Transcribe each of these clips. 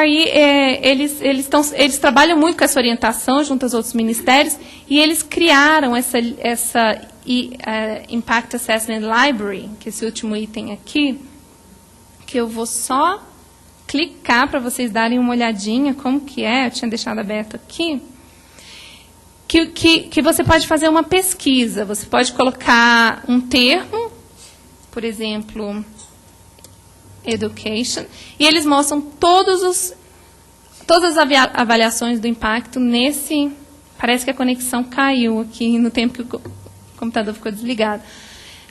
aí, eles trabalham muito com essa orientação junto aos outros ministérios, e eles criaram essa Impact Assessment Library, que é esse último item aqui, que eu vou só clicar para vocês darem uma olhadinha como que é, eu tinha deixado aberto aqui, que você pode fazer uma pesquisa, você pode colocar um termo, por exemplo, education, e eles mostram todas as avaliações do impacto nesse... Parece que a conexão caiu aqui no tempo que o computador ficou desligado.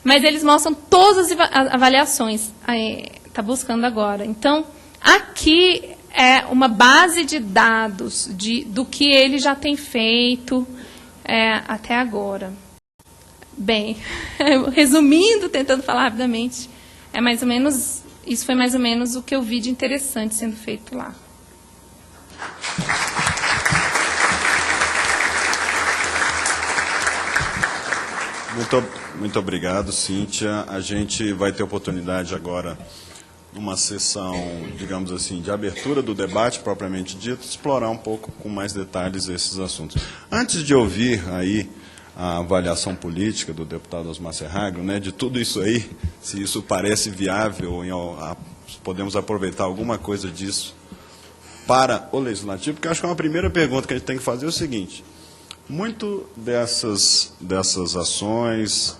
Mas eles mostram todas as avaliações. Está buscando agora. Então, aqui é uma base de dados do que ele já tem feito até agora. Bem, resumindo, tentando falar rapidamente, isso foi mais ou menos o que eu vi de interessante sendo feito lá. Muito obrigado, Cíntia. A gente vai ter oportunidade agora, numa sessão, digamos assim, de abertura do debate propriamente dito, explorar um pouco com mais detalhes esses assuntos. Antes de ouvir aí a avaliação política do deputado Osmar Serragro, né, de tudo isso aí, se isso parece viável, podemos aproveitar alguma coisa disso para o Legislativo, porque eu acho que uma primeira pergunta que a gente tem que fazer é o seguinte: muito dessas ações,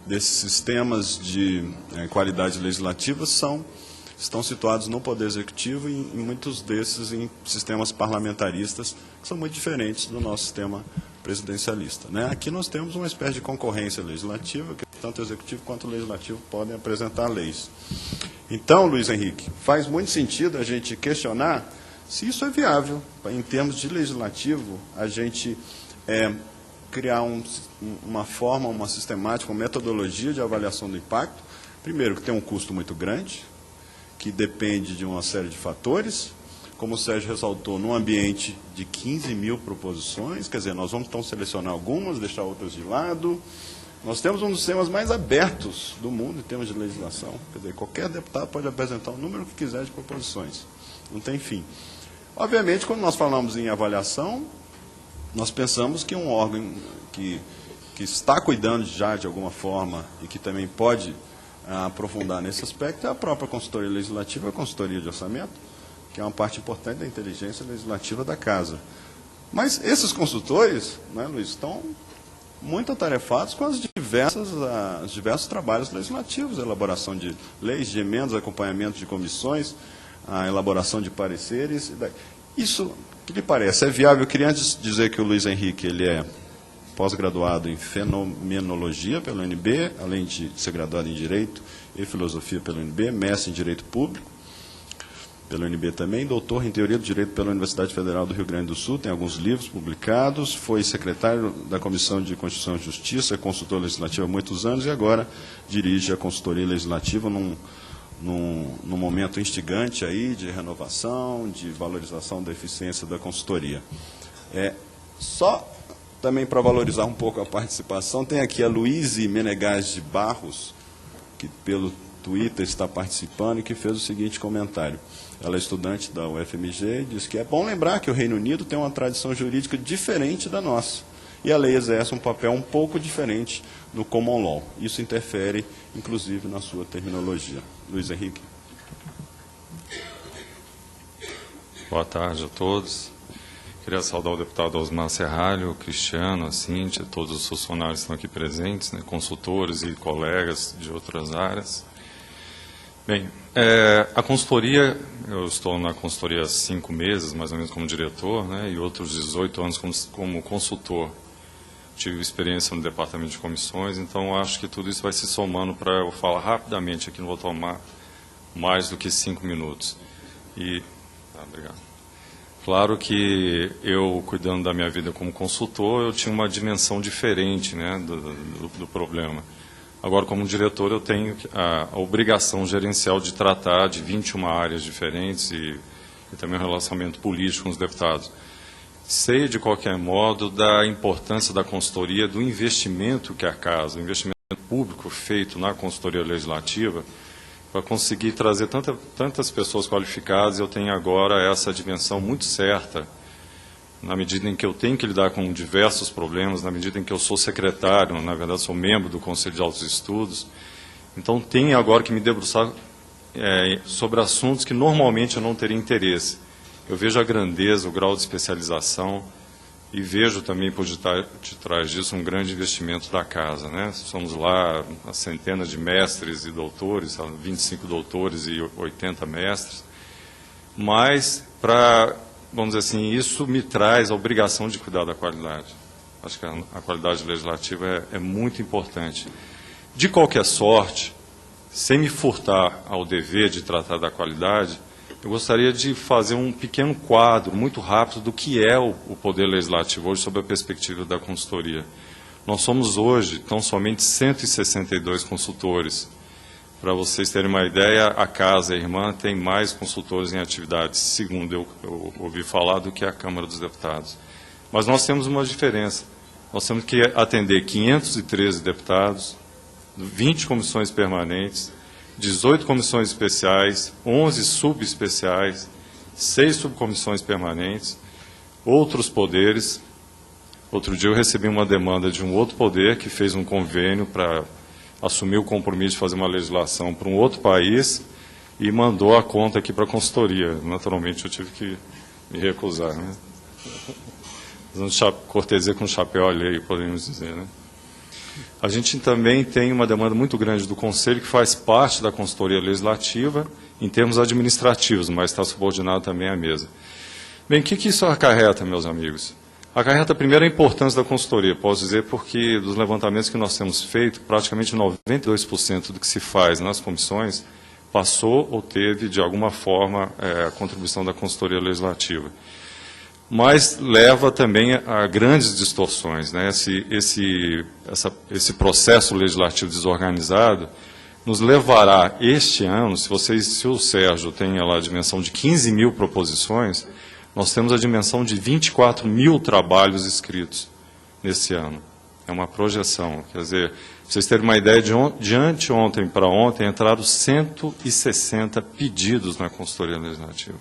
desses sistemas de qualidade legislativa estão situados no Poder Executivo, e muitos desses em sistemas parlamentaristas que são muito diferentes do nosso sistema presidencialista, né? Aqui nós temos uma espécie de concorrência legislativa, que tanto o Executivo quanto o Legislativo podem apresentar leis. Então, Luiz Henrique, faz muito sentido a gente questionar se isso é viável, em termos de legislativo, a gente criar uma forma, uma sistemática, uma metodologia de avaliação do impacto, primeiro, que tem um custo muito grande, que depende de uma série de fatores, como o Sérgio ressaltou, num ambiente de 15 mil proposições, quer dizer, nós vamos então selecionar algumas, deixar outras de lado. Nós temos um dos sistemas mais abertos do mundo em termos de legislação, quer dizer, qualquer deputado pode apresentar o número que quiser de proposições, não tem fim. Obviamente, quando nós falamos em avaliação, nós pensamos que um órgão que está cuidando já de alguma forma e que também pode aprofundar nesse aspecto é a própria consultoria legislativa, a consultoria de orçamento, que é uma parte importante da inteligência legislativa da Casa. Mas esses consultores, né, Luiz, estão muito atarefados com os diversos trabalhos legislativos, a elaboração de leis, de emendas, acompanhamento de comissões, a elaboração de pareceres. Isso, o que lhe parece? É viável? Eu queria antes dizer que o Luiz Henrique ele é pós-graduado em Fenomenologia pela UNB, além de ser graduado em Direito e Filosofia pela UNB, mestre em Direito Público pela UNB também, doutor em Teoria do Direito pela Universidade Federal do Rio Grande do Sul, tem alguns livros publicados, foi secretário da Comissão de Constituição e Justiça, é consultor legislativo há muitos anos e agora dirige a consultoria legislativa num momento instigante aí de renovação, de valorização da eficiência da consultoria. Só também para valorizar um pouco a participação, tem aqui a Luíse Menegas de Barros, que pelo Twitter está participando e que fez o seguinte comentário. Ela é estudante da UFMG e diz que é bom lembrar que o Reino Unido tem uma tradição jurídica diferente da nossa. E a lei exerce um papel um pouco diferente no common law. Isso interfere, inclusive, na sua terminologia. Luiz Henrique. Boa tarde a todos. Queria saudar o deputado Osmar Serralho, o Cristiano, a Cíntia, todos os funcionários que estão aqui presentes, né, consultores e colegas de outras áreas. Bem, a consultoria, eu estou na consultoria há 5 meses, mais ou menos, como diretor, né, e outros 18 anos como consultor. Tive experiência no departamento de comissões, então acho que tudo isso vai se somando para eu falar rapidamente aqui, não vou tomar mais do que 5 minutos. Obrigado. Claro que eu, cuidando da minha vida como consultor, eu tinha uma dimensão diferente, né, do problema. Agora, como diretor, eu tenho a obrigação gerencial de tratar de 21 áreas diferentes e também o relacionamento político com os deputados. Sei, de qualquer modo, da importância da consultoria, do investimento que a Casa, o investimento público feito na consultoria legislativa, para conseguir trazer tantas pessoas qualificadas. Eu tenho agora essa dimensão muito certa, na medida em que eu tenho que lidar com diversos problemas, na medida em que eu sou secretário, na verdade sou membro do Conselho de Altos Estudos, então tenho agora que me debruçar sobre assuntos que normalmente eu não teria interesse. Eu vejo a grandeza, o grau de especialização e vejo também por detrás disso um grande investimento da casa, né? Somos lá a centenas de mestres e doutores, 25 doutores e 80 mestres, mas vamos dizer assim, isso me traz a obrigação de cuidar da qualidade. Acho que a qualidade legislativa é muito importante. De qualquer sorte, sem me furtar ao dever de tratar da qualidade, eu gostaria de fazer um pequeno quadro, muito rápido, do que é o Poder Legislativo hoje, sob a perspectiva da consultoria. Nós somos hoje, tão somente 162 consultores. Para vocês terem uma ideia, a Casa, a Irmã, tem mais consultores em atividades, segundo eu ouvi falar, do que a Câmara dos Deputados. Mas nós temos uma diferença. Nós temos que atender 513 deputados, 20 comissões permanentes, 18 comissões especiais, 11 subespeciais, 6 subcomissões permanentes, outros poderes. Outro dia eu recebi uma demanda de um outro poder que fez um convênio para assumir o compromisso de fazer uma legislação para um outro país e mandou a conta aqui para a consultoria. Naturalmente eu tive que me recusar, né? Cortesia com chapéu alheio, podemos dizer, né? A gente também tem uma demanda muito grande do Conselho, que faz parte da consultoria legislativa, em termos administrativos, mas está subordinado também à mesa. Bem, o que isso acarreta, meus amigos? Acarreta, primeiro, a importância da consultoria. Posso dizer porque, dos levantamentos que nós temos feito, praticamente 92% do que se faz nas comissões passou ou teve, de alguma forma, a contribuição da consultoria legislativa. Mas leva também a grandes distorções, né? Esse processo legislativo desorganizado nos levará este ano, se o Sérgio tem lá a dimensão de 15 mil proposições, nós temos a dimensão de 24 mil trabalhos escritos nesse ano. É uma projeção. Quer dizer, para vocês terem uma ideia, de anteontem para ontem entraram 160 pedidos na consultoria legislativa.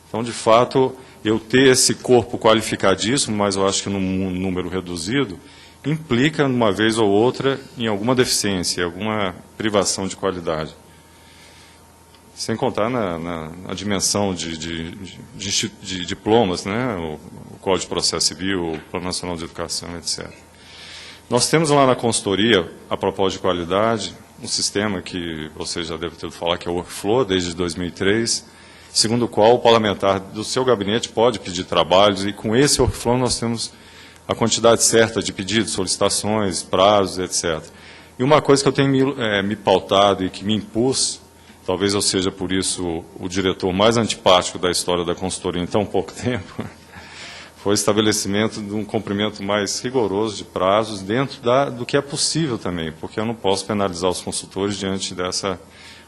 Então, de fato, eu ter esse corpo qualificadíssimo, mas eu acho que num número reduzido, implica, uma vez ou outra, em alguma deficiência, alguma privação de qualidade. Sem contar na dimensão de diplomas, né? O Código de Processo Civil, o Plano Nacional de Educação, etc. Nós temos lá na consultoria, a propósito de qualidade, um sistema que vocês já devem ter ouvido falar, que é o Workflow, desde 2003, segundo o qual o parlamentar do seu gabinete pode pedir trabalhos, e com esse Workflow nós temos a quantidade certa de pedidos, solicitações, prazos, etc. E uma coisa que eu tenho me pautado e que me impus, talvez eu seja por isso o diretor mais antipático da história da consultoria em tão pouco tempo, foi o estabelecimento de um cumprimento mais rigoroso de prazos dentro do que é possível também, porque eu não posso penalizar os consultores diante dessa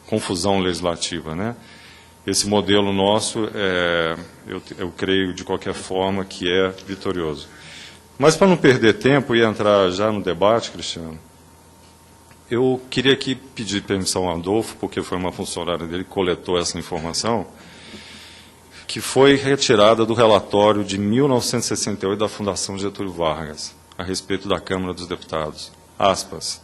confusão legislativa, né? Esse modelo nosso, eu creio, de qualquer forma, que é vitorioso. Mas, para não perder tempo e entrar já no debate, Cristiano, eu queria aqui pedir permissão ao Adolfo, porque foi uma funcionária dele que coletou essa informação, que foi retirada do relatório de 1968 da Fundação Getúlio Vargas, a respeito da Câmara dos Deputados. Aspas.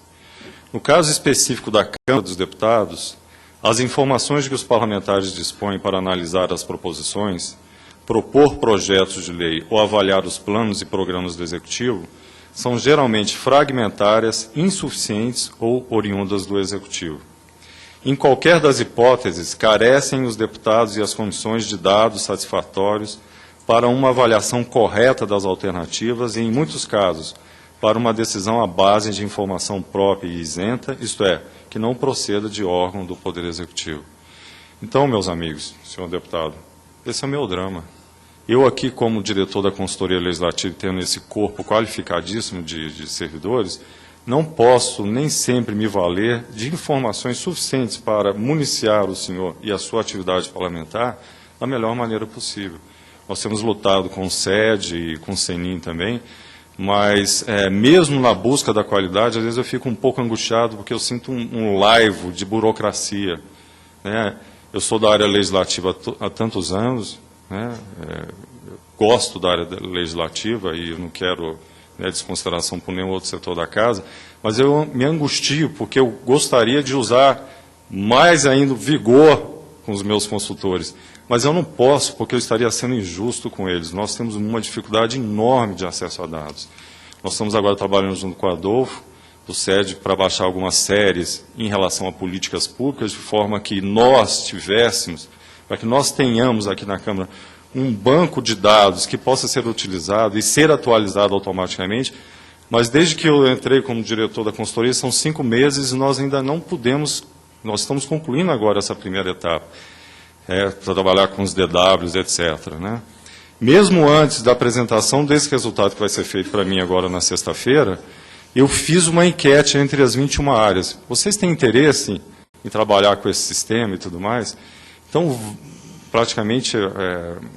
No caso específico da Câmara dos Deputados, as informações de que os parlamentares dispõem para analisar as proposições, propor projetos de lei ou avaliar os planos e programas do Executivo são geralmente fragmentárias, insuficientes ou oriundas do Executivo. Em qualquer das hipóteses, carecem os deputados e as comissões de dados satisfatórios para uma avaliação correta das alternativas e, em muitos casos, para uma decisão à base de informação própria e isenta, isto é, que não proceda de órgão do Poder Executivo. Então, meus amigos, senhor deputado, esse é o meu drama. Eu aqui, como diretor da consultoria legislativa, tendo esse corpo qualificadíssimo de servidores, não posso nem sempre me valer de informações suficientes para municiar o senhor e a sua atividade parlamentar da melhor maneira possível. Nós temos lutado com o SED e com o SENIM também, mas mesmo na busca da qualidade, às vezes eu fico um pouco angustiado porque eu sinto um laivo de burocracia. né? Eu sou da área legislativa há tantos anos, né? Gosto da área legislativa e eu não quero, né, desconsideração por nenhum outro setor da casa, mas eu me angustio porque eu gostaria de usar mais ainda vigor com os meus consultores. Mas eu não posso, porque eu estaria sendo injusto com eles. Nós temos uma dificuldade enorme de acesso a dados. Nós estamos agora trabalhando junto com o Adolfo, do SED, para baixar algumas séries em relação a políticas públicas, de forma que nós tivéssemos, para que nós tenhamos aqui na Câmara um banco de dados que possa ser utilizado e ser atualizado automaticamente. Mas desde que eu entrei como diretor da consultoria, são 5 meses e nós ainda não pudemos, nós estamos concluindo agora essa primeira etapa, para trabalhar com os DWs, etc., né? Mesmo antes da apresentação desse resultado que vai ser feito para mim agora na sexta-feira, eu fiz uma enquete entre as 21 áreas. Vocês têm interesse em trabalhar com esse sistema e tudo mais? Então, praticamente,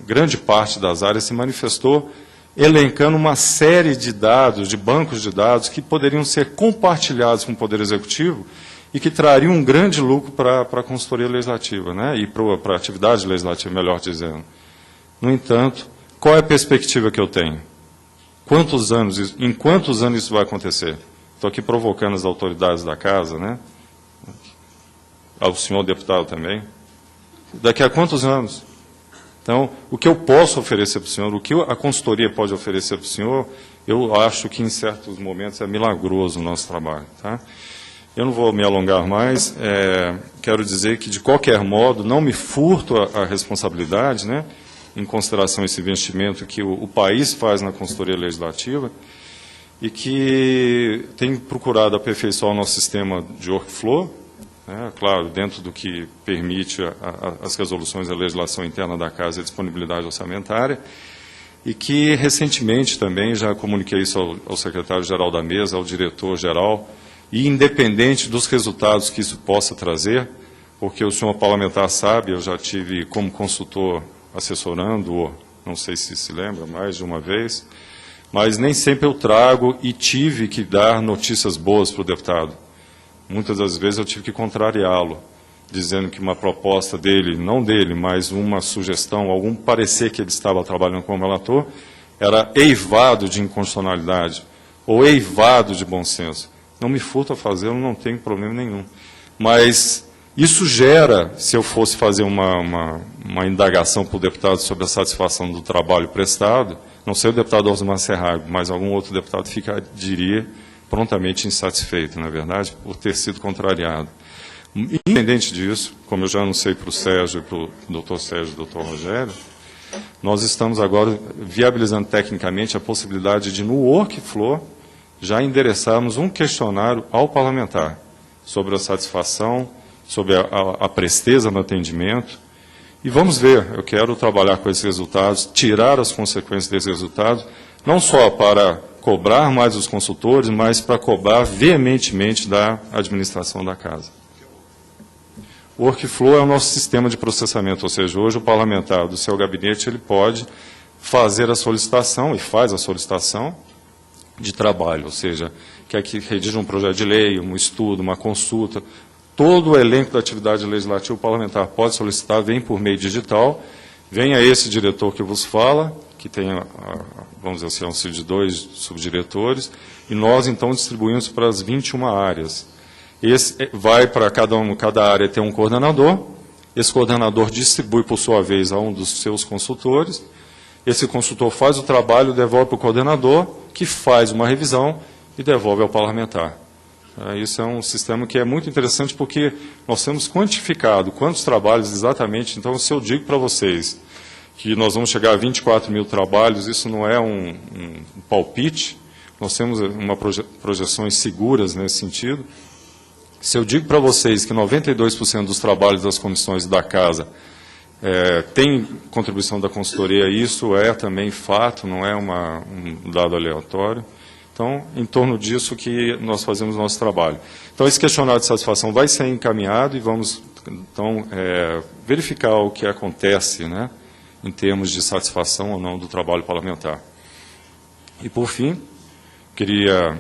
grande parte das áreas se manifestou elencando uma série de dados, de bancos de dados, que poderiam ser compartilhados com o Poder Executivo e que trariam um grande lucro para a consultoria legislativa, né? E para a atividade legislativa, melhor dizendo. No entanto, qual é a perspectiva que eu tenho? Em quantos anos isso vai acontecer? Estou aqui provocando as autoridades da casa, né? Ao senhor deputado também. Daqui a quantos anos? Então, o que eu posso oferecer para o senhor, o que a consultoria pode oferecer para o senhor, eu acho que em certos momentos é milagroso o nosso trabalho, tá? Eu não vou me alongar mais, quero dizer que, de qualquer modo, não me furto a responsabilidade, né, em consideração esse investimento que o país faz na consultoria legislativa e que tem procurado aperfeiçoar o nosso sistema de workflow, né, claro, dentro do que permite as resoluções da legislação interna da Casa e a disponibilidade orçamentária, e que, recentemente, também já comuniquei isso ao secretário-geral da mesa, ao diretor-geral, e independente dos resultados que isso possa trazer, porque o senhor parlamentar sabe, eu já tive como consultor assessorando, não sei se se lembra, mais de uma vez, mas nem sempre eu trago e tive que dar notícias boas para o deputado. Muitas das vezes eu tive que contrariá-lo, dizendo que uma proposta dele, não dele, mas uma sugestão, algum parecer que ele estava trabalhando como relator, era eivado de inconstitucionalidade ou eivado de bom senso. Não me furto a fazê-lo, não tenho problema nenhum. Mas isso gera, se eu fosse fazer uma indagação para o deputado sobre a satisfação do trabalho prestado, não sei o deputado Osmar Serralho, mas algum outro deputado diria prontamente insatisfeito, na verdade, por ter sido contrariado. Independente disso, como eu já anunciei para o Sérgio, para o doutor Sérgio e o doutor Rogério, nós estamos agora viabilizando tecnicamente a possibilidade de, no workflow, já endereçarmos um questionário ao parlamentar sobre a satisfação, sobre a presteza no atendimento. E vamos ver, eu quero trabalhar com esses resultados, tirar as consequências desses resultados, não só para cobrar mais os consultores, mas para cobrar veementemente da administração da Casa. O workflow é o nosso sistema de processamento, ou seja, hoje o parlamentar do seu gabinete ele pode fazer a solicitação, e faz a solicitação, de trabalho, ou seja, quer que redija um projeto de lei, um estudo, uma consulta, todo o elenco da atividade legislativa parlamentar pode solicitar, vem por meio digital, vem a esse diretor que vos fala, que tem, vamos dizer assim, auxílio de 2 subdiretores, e nós, então, distribuímos para as 21 áreas. Esse vai para cada área ter um coordenador, esse coordenador distribui, por sua vez, a um dos seus consultores, esse consultor faz o trabalho, devolve para o coordenador, que faz uma revisão e devolve ao parlamentar. Isso é um sistema que é muito interessante porque nós temos quantificado quantos trabalhos exatamente. Então, se eu digo para vocês que nós vamos chegar a 24 mil trabalhos, isso não é um palpite, nós temos projeções seguras nesse sentido. Se eu digo para vocês que 92% dos trabalhos das comissões da Casa tem contribuição da consultoria, isso é também fato, não é um dado aleatório. Então, em torno disso que nós fazemos o nosso trabalho. Então, esse questionário de satisfação vai ser encaminhado e vamos, então, verificar o que acontece, né, em termos de satisfação ou não do trabalho parlamentar. E, por fim, queria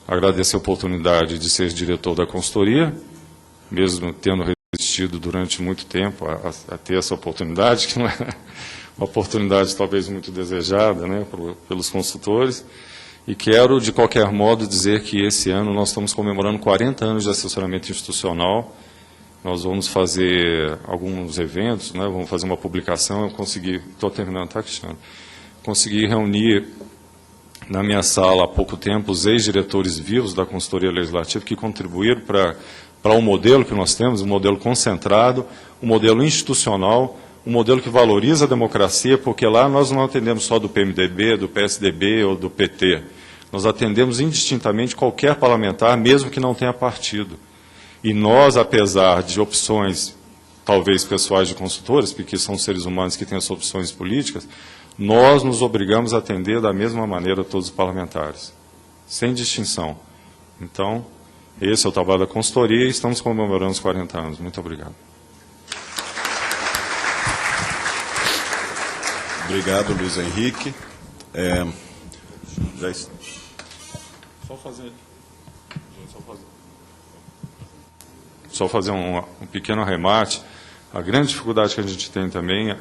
agradecer a oportunidade de ser diretor da consultoria, mesmo tendo resistido resistido durante muito tempo a ter essa oportunidade, que não é uma oportunidade talvez muito desejada, né, pelos consultores. E quero, de qualquer modo, dizer que esse ano nós estamos comemorando 40 anos de assessoramento institucional. Nós vamos fazer alguns eventos, né, vamos fazer uma publicação. Eu estou terminando, tá, Cristiano? Consegui reunir na minha sala há pouco tempo os ex-diretores vivos da consultoria legislativa que contribuíram para o modelo que nós temos, um modelo concentrado, um modelo institucional, um modelo que valoriza a democracia, porque lá nós não atendemos só do PMDB, do PSDB ou do PT. Nós atendemos indistintamente qualquer parlamentar, mesmo que não tenha partido. E nós, apesar de opções, talvez pessoais de consultores, porque são seres humanos que têm as opções políticas, nós nos obrigamos a atender da mesma maneira todos os parlamentares, sem distinção. Então, esse é o trabalho da consultoria e estamos comemorando os 40 anos. Muito obrigado. Obrigado, Luiz Henrique. Só fazer um pequeno arremate. A grande dificuldade que a gente tem também,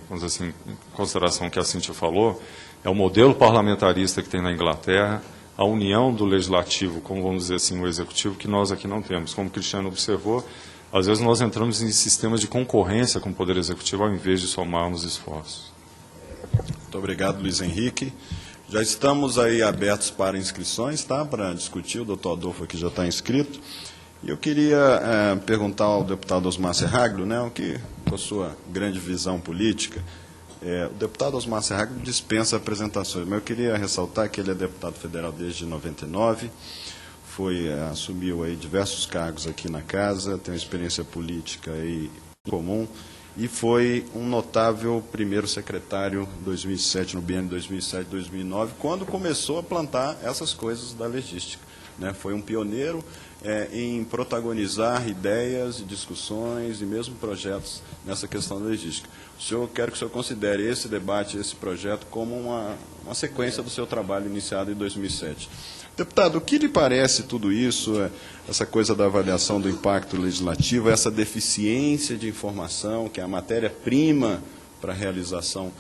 vamos dizer assim, em consideração que a Cíntia falou, é o modelo parlamentarista que tem na Inglaterra, a união do legislativo, como vamos dizer assim, o executivo, que nós aqui não temos. Como o Cristiano observou, às vezes nós entramos em sistemas de concorrência com o Poder Executivo, ao invés de somarmos esforços. Muito obrigado, Luiz Henrique. Já estamos aí abertos para inscrições, tá? Para discutir, o doutor Adolfo aqui já está inscrito. E eu queria perguntar ao deputado Osmar Serraglio, né, com a sua grande visão política, o deputado Osmar Serraglio dispensa apresentações, mas eu queria ressaltar que ele é deputado federal desde 99, assumiu aí diversos cargos aqui na casa, tem uma experiência política aí comum, e foi um notável primeiro secretário em 2007, no biênio 2007-2009, quando começou a plantar essas coisas da legística, né? Foi um pioneiro em protagonizar ideias, discussões e mesmo projetos nessa questão da legística. Quero que o senhor considere esse debate, esse projeto, como uma sequência do seu trabalho iniciado em 2007. Deputado, o que lhe parece tudo isso, essa coisa da avaliação do impacto legislativo, essa deficiência de informação, que é a matéria-prima para a realização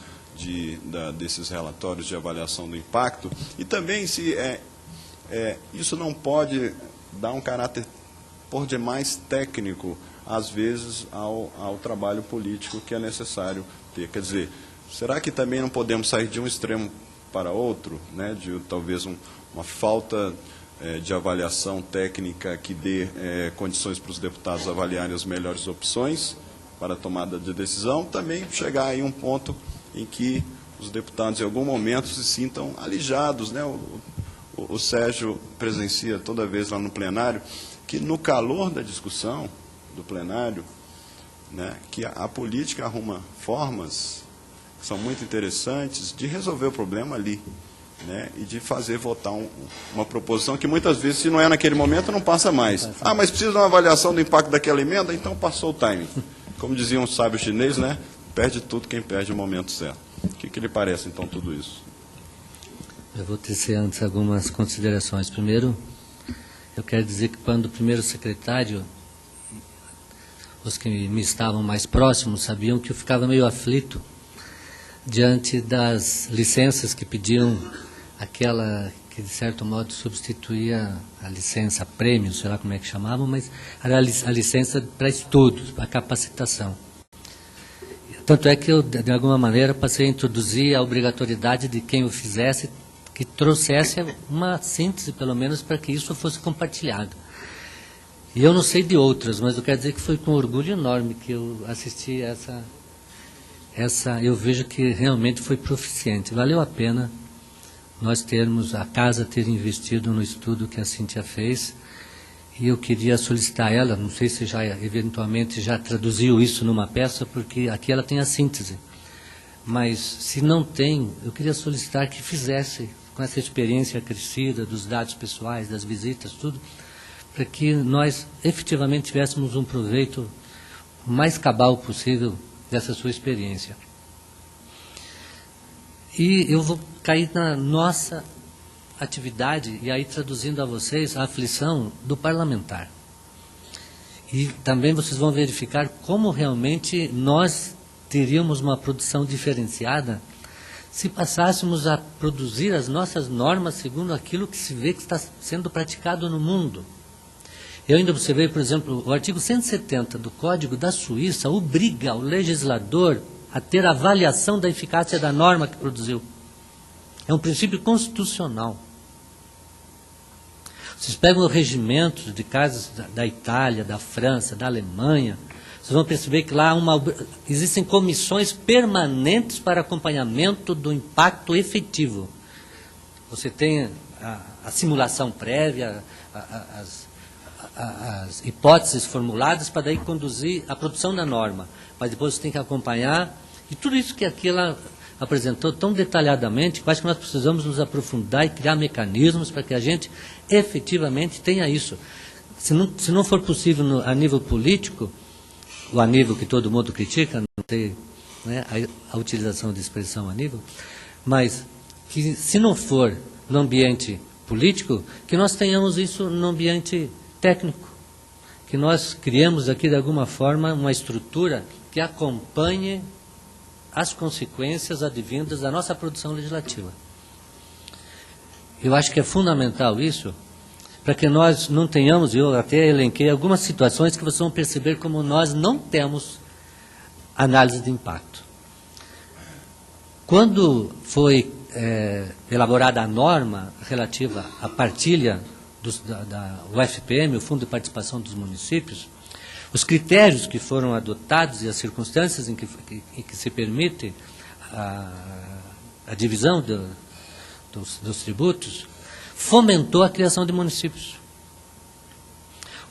desses relatórios de avaliação do impacto, e também se isso não pode dar um caráter por demais técnico, às vezes, ao trabalho político que é necessário ter. Quer dizer, será que também não podemos sair de um extremo para outro, né, de talvez uma falta de avaliação técnica que dê condições para os deputados avaliarem as melhores opções para a tomada de decisão, também chegar aí um ponto em que os deputados, em algum momento, se sintam alijados, né? O Sérgio presencia toda vez lá no plenário que, no calor da discussão do plenário, né, que a política arruma formas que são muito interessantes de resolver o problema ali, né, e de fazer votar uma proposição que muitas vezes, se não é naquele momento, não passa mais. Ah, mas precisa de uma avaliação do impacto daquela emenda, então passou o timing. Como dizia um sábio chinês, né, perde tudo quem perde o momento certo. O que lhe parece, então, tudo isso? Eu vou tecer antes algumas considerações. Primeiro, eu quero dizer que quando o primeiro secretário, os que me estavam mais próximos sabiam que eu ficava meio aflito diante das licenças que pediam aquela que, de certo modo, substituía a licença prêmio, sei lá como é que chamavam, mas era a licença para estudos, para capacitação. Tanto é que eu, de alguma maneira, passei a introduzir a obrigatoriedade de quem o fizesse que trouxesse uma síntese, pelo menos, para que isso fosse compartilhado. E eu não sei de outras, mas eu quero dizer que foi com orgulho enorme que eu assisti eu vejo que realmente foi proficiente. Valeu a pena nós termos, a casa ter investido no estudo que a Cíntia fez, e eu queria solicitar ela, não sei se já eventualmente já traduziu isso numa peça, porque aqui ela tem a síntese. Mas, se não tem, eu queria solicitar que fizesse, com essa experiência crescida dos dados pessoais, das visitas, tudo, para que nós efetivamente tivéssemos um proveito mais cabal possível dessa sua experiência. E eu vou cair na nossa atividade, e aí traduzindo a vocês a aflição do parlamentar. E também vocês vão verificar como realmente nós teríamos uma produção diferenciada se passássemos a produzir as nossas normas segundo aquilo que se vê que está sendo praticado no mundo. Eu ainda observei, por exemplo, o artigo 170 do Código da Suíça obriga o legislador a ter avaliação da eficácia da norma que produziu. É um princípio constitucional. Vocês pegam os regimentos de casos da Itália, da França, da Alemanha, vocês vão perceber que lá existem comissões permanentes para acompanhamento do impacto efetivo. Você tem a simulação prévia, as hipóteses formuladas para daí conduzir a produção da norma. Mas depois você tem que acompanhar, e tudo isso que aqui ela apresentou tão detalhadamente, que eu acho que nós precisamos nos aprofundar e criar mecanismos para que a gente efetivamente tenha isso. Se não for possível a nível político, o a nível que todo mundo critica, não tem, né, a utilização de expressão a nível, mas que se não for no ambiente político, que nós tenhamos isso no ambiente técnico, que nós criemos aqui de alguma forma uma estrutura que acompanhe as consequências advindas da nossa produção legislativa. Eu acho que é fundamental isso, para que nós não tenhamos, eu até elenquei algumas situações que vocês vão perceber como nós não temos análise de impacto. Quando foi elaborada a norma relativa à partilha da UFPM, o Fundo de Participação dos Municípios, os critérios que foram adotados e as circunstâncias em que se permite a divisão dos tributos, fomentou a criação de municípios.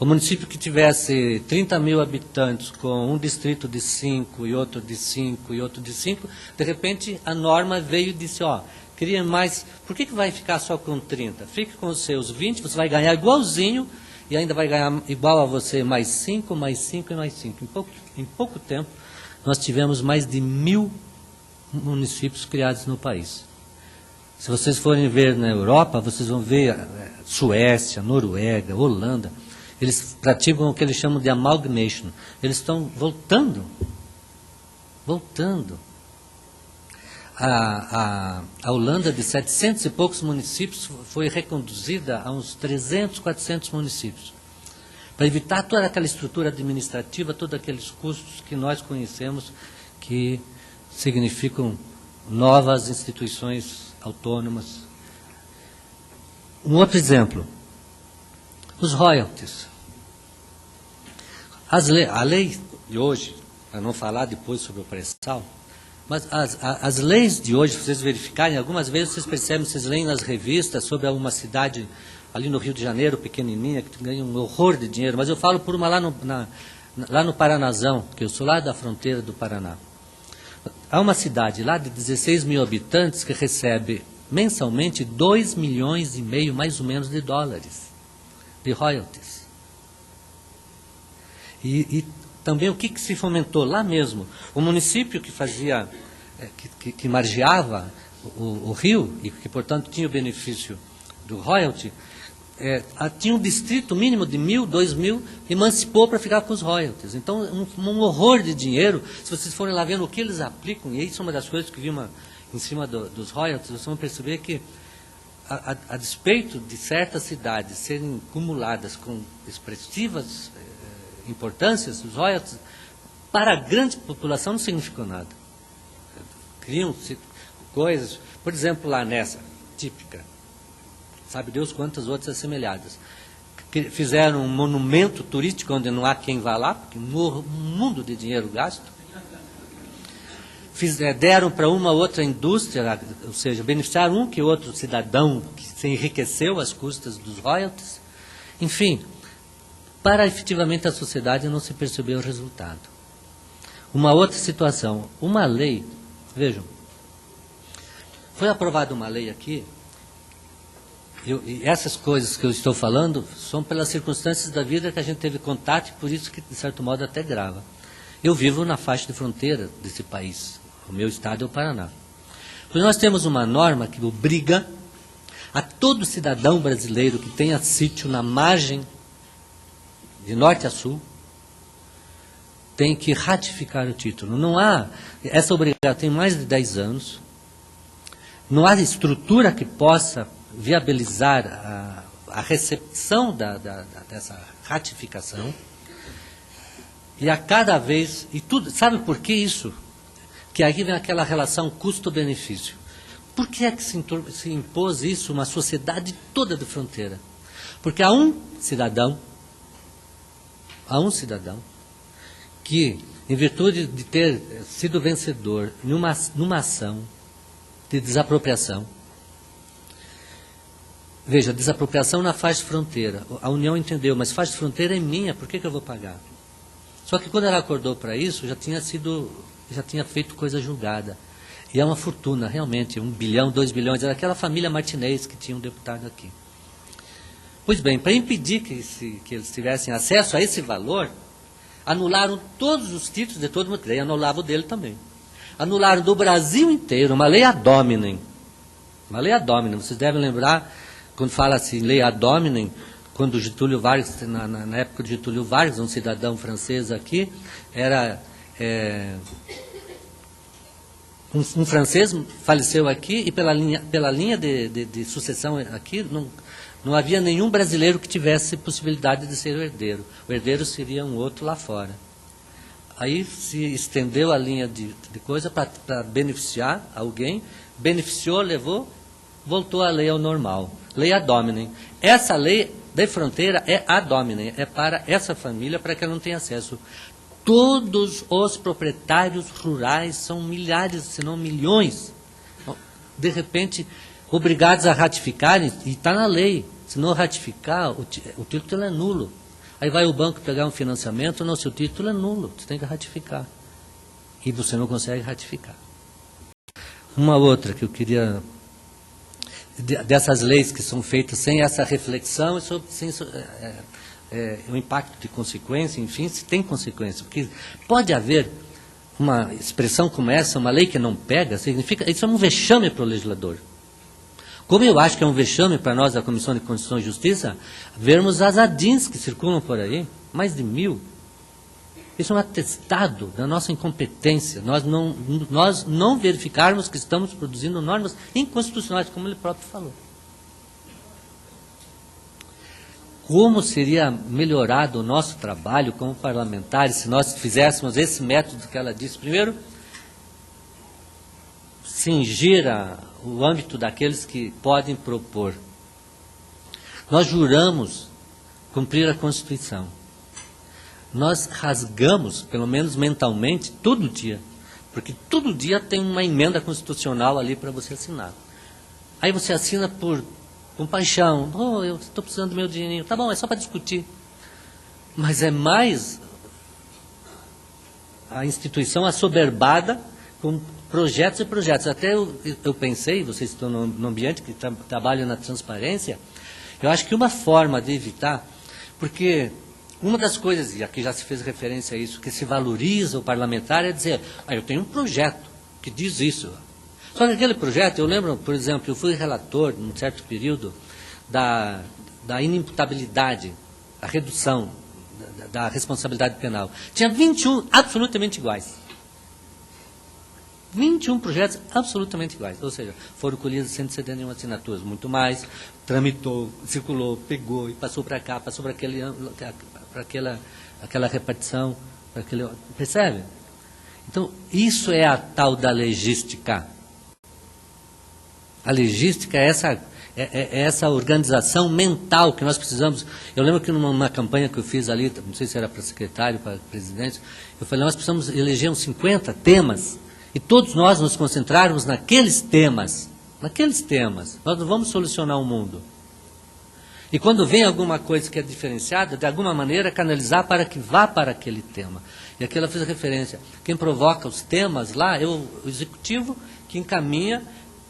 O município que tivesse 30 mil habitantes com um distrito de 5 e outro de 5 e outro de 5, de repente a norma veio e disse, queria mais, por que vai ficar só com 30? Fique com os seus 20, você vai ganhar igualzinho e ainda vai ganhar igual a você mais 5, mais 5 e mais 5. Em pouco tempo, nós tivemos mais de 1.000 municípios criados no país. Se vocês forem ver na Europa, vocês vão ver Suécia, Noruega, Holanda, eles praticam o que eles chamam de amalgamation. Eles estão voltando. A Holanda, de 700 e poucos municípios, foi reconduzida a uns 300, 400 municípios. Para evitar toda aquela estrutura administrativa, todos aqueles custos que nós conhecemos, que significam novas instituições autônomas. Um outro exemplo, os royalties. A lei de hoje, para não falar depois sobre o pré-sal, mas as leis de hoje, se vocês verificarem, algumas vezes vocês percebem, vocês leem nas revistas sobre uma cidade ali no Rio de Janeiro, pequenininha, que ganha um horror de dinheiro, mas eu falo por uma lá no Paranazão, que eu sou lá da fronteira do Paraná. Há uma cidade lá de 16 mil habitantes que recebe mensalmente 2,5 milhões, mais ou menos, de dólares de royalties. E também o que se fomentou lá mesmo? O município que fazia, que margeava o rio e que, portanto, tinha o benefício do royalty, tinha um distrito mínimo de 1.000, 2.000, emancipou para ficar com os royalties. Então, um horror de dinheiro. Se vocês forem lá vendo o que eles aplicam, e isso é uma das coisas que vi em cima dos royalties, vocês vão perceber que, a despeito de certas cidades serem acumuladas com expressivas importâncias, os royalties, para a grande população não significou nada. Criam-se coisas, por exemplo, lá nessa, típica, sabe Deus quantas outras assemelhadas, que fizeram um monumento turístico onde não há quem vá lá, porque um mundo de dinheiro gasto, deram para uma outra indústria, ou seja, beneficiaram um que outro cidadão que se enriqueceu às custas dos royalties. Enfim, para efetivamente a sociedade não se percebeu o resultado. Uma outra situação, uma lei, vejam, foi aprovada uma lei aqui, e essas coisas que eu estou falando são pelas circunstâncias da vida que a gente teve contato e por isso que, de certo modo, até grava. Eu vivo na faixa de fronteira desse país. O meu estado é o Paraná. Pois nós temos uma norma que obriga a todo cidadão brasileiro que tenha sítio na margem, de norte a sul, tem que ratificar o título. Não há, essa obrigação tem mais de 10 anos, não há estrutura que possa viabilizar a recepção dessa ratificação, e a cada vez, e tudo, sabe por que isso? Que aí vem aquela relação custo-benefício. Por que é que se impôs isso uma sociedade toda de fronteira? Porque há um cidadão que, em virtude de ter sido vencedor numa ação de desapropriação, veja, desapropriação na faixa de fronteira, a União entendeu, mas faixa de fronteira é minha, por que eu vou pagar? Só que quando ela acordou para isso, já tinha feito coisa julgada. E é uma fortuna, realmente, 1 bilhão, 2 bilhões, era aquela família Martinez que tinha um deputado aqui. Pois bem, para impedir que eles tivessem acesso a esse valor, anularam todos os títulos de todo mundo, e anulavam o dele também. Anularam do Brasil inteiro uma lei ad hominem. Uma lei ad hominem, vocês devem lembrar, quando fala assim, lei ad hominem, quando Getúlio Vargas, na época de Getúlio Vargas, um cidadão francês aqui, era... Um francês faleceu aqui e pela linha de sucessão aqui não havia nenhum brasileiro que tivesse possibilidade de ser o herdeiro. O herdeiro seria um outro lá fora. Aí se estendeu a linha de coisa para beneficiar alguém, beneficiou, levou, voltou a lei ao normal. Lei ad hominem. Essa lei da fronteira é ad hominem, é para essa família, para que ela não tenha acesso. Todos os proprietários rurais são milhares, se não milhões, de repente, obrigados a ratificarem, e está na lei. Se não ratificar, o título é nulo. Aí vai o banco pegar um financiamento, não, seu título é nulo, você tem que ratificar. E você não consegue ratificar. Uma outra que eu queria... Dessas leis que são feitas sem essa reflexão, o impacto de consequência, enfim, se tem consequência. Porque pode haver uma expressão como essa, uma lei que não pega, significa, isso é um vexame para o legislador. Como eu acho que é um vexame para nós da Comissão de Constituição e Justiça, vermos as ADINs que circulam por aí, mais de 1000. Isso é um atestado da nossa incompetência. Nós não verificarmos que estamos produzindo normas inconstitucionais, como ele próprio falou. Como seria melhorado o nosso trabalho como parlamentares se nós fizéssemos esse método que ela disse? Primeiro, cingir o âmbito daqueles que podem propor. Nós juramos cumprir a Constituição. Nós rasgamos, pelo menos mentalmente, todo dia. Porque todo dia tem uma emenda constitucional ali para você assinar. Aí você assina por compaixão. Oh, eu estou precisando do meu dinheirinho. Tá bom, é só para discutir. Mas é mais a instituição assoberbada com projetos e projetos. Até eu pensei, vocês estão no ambiente que trabalham na transparência, eu acho que uma forma de evitar, porque uma das coisas, e aqui já se fez referência a isso, que se valoriza o parlamentar é dizer, eu tenho um projeto que diz isso. Só que aquele projeto, eu lembro, por exemplo, eu fui relator, num certo período, da inimputabilidade, a redução da responsabilidade penal. Tinha 21 absolutamente iguais. 21 projetos absolutamente iguais. Ou seja, foram colhidas 171 assinaturas, muito mais, tramitou, circulou, pegou e passou para cá, passou para aquela repartição, percebe? Então, isso é a tal da legística. A legística é essa organização mental que nós precisamos. Eu lembro que numa campanha que eu fiz ali, não sei se era para secretário, para presidente, eu falei, nós precisamos eleger uns 50 temas, e todos nós nos concentrarmos naqueles temas. Nós não vamos solucionar o mundo. E quando vem alguma coisa que é diferenciada, de alguma maneira canalizar para que vá para aquele tema. E aqui ela fez a referência. Quem provoca os temas lá é o executivo que encaminha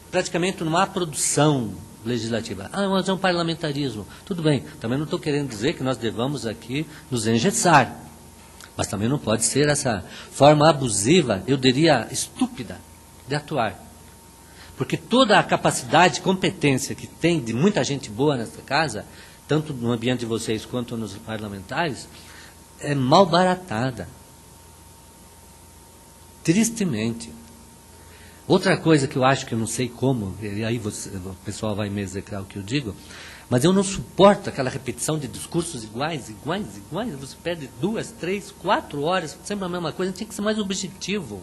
praticamente numa produção legislativa. Mas é um parlamentarismo. Tudo bem, também não estou querendo dizer que nós devamos aqui nos engessar. Mas também não pode ser essa forma abusiva, eu diria estúpida, de atuar. Porque toda a capacidade, competência que tem de muita gente boa nessa casa, tanto no ambiente de vocês quanto nos parlamentares, é mal baratada. Tristemente. Outra coisa que eu acho que eu não sei como, e aí o pessoal vai me execrar o que eu digo, mas eu não suporto aquela repetição de discursos iguais. Você perde 2, 3, 4 horas, sempre a mesma coisa, tem que ser mais objetivo.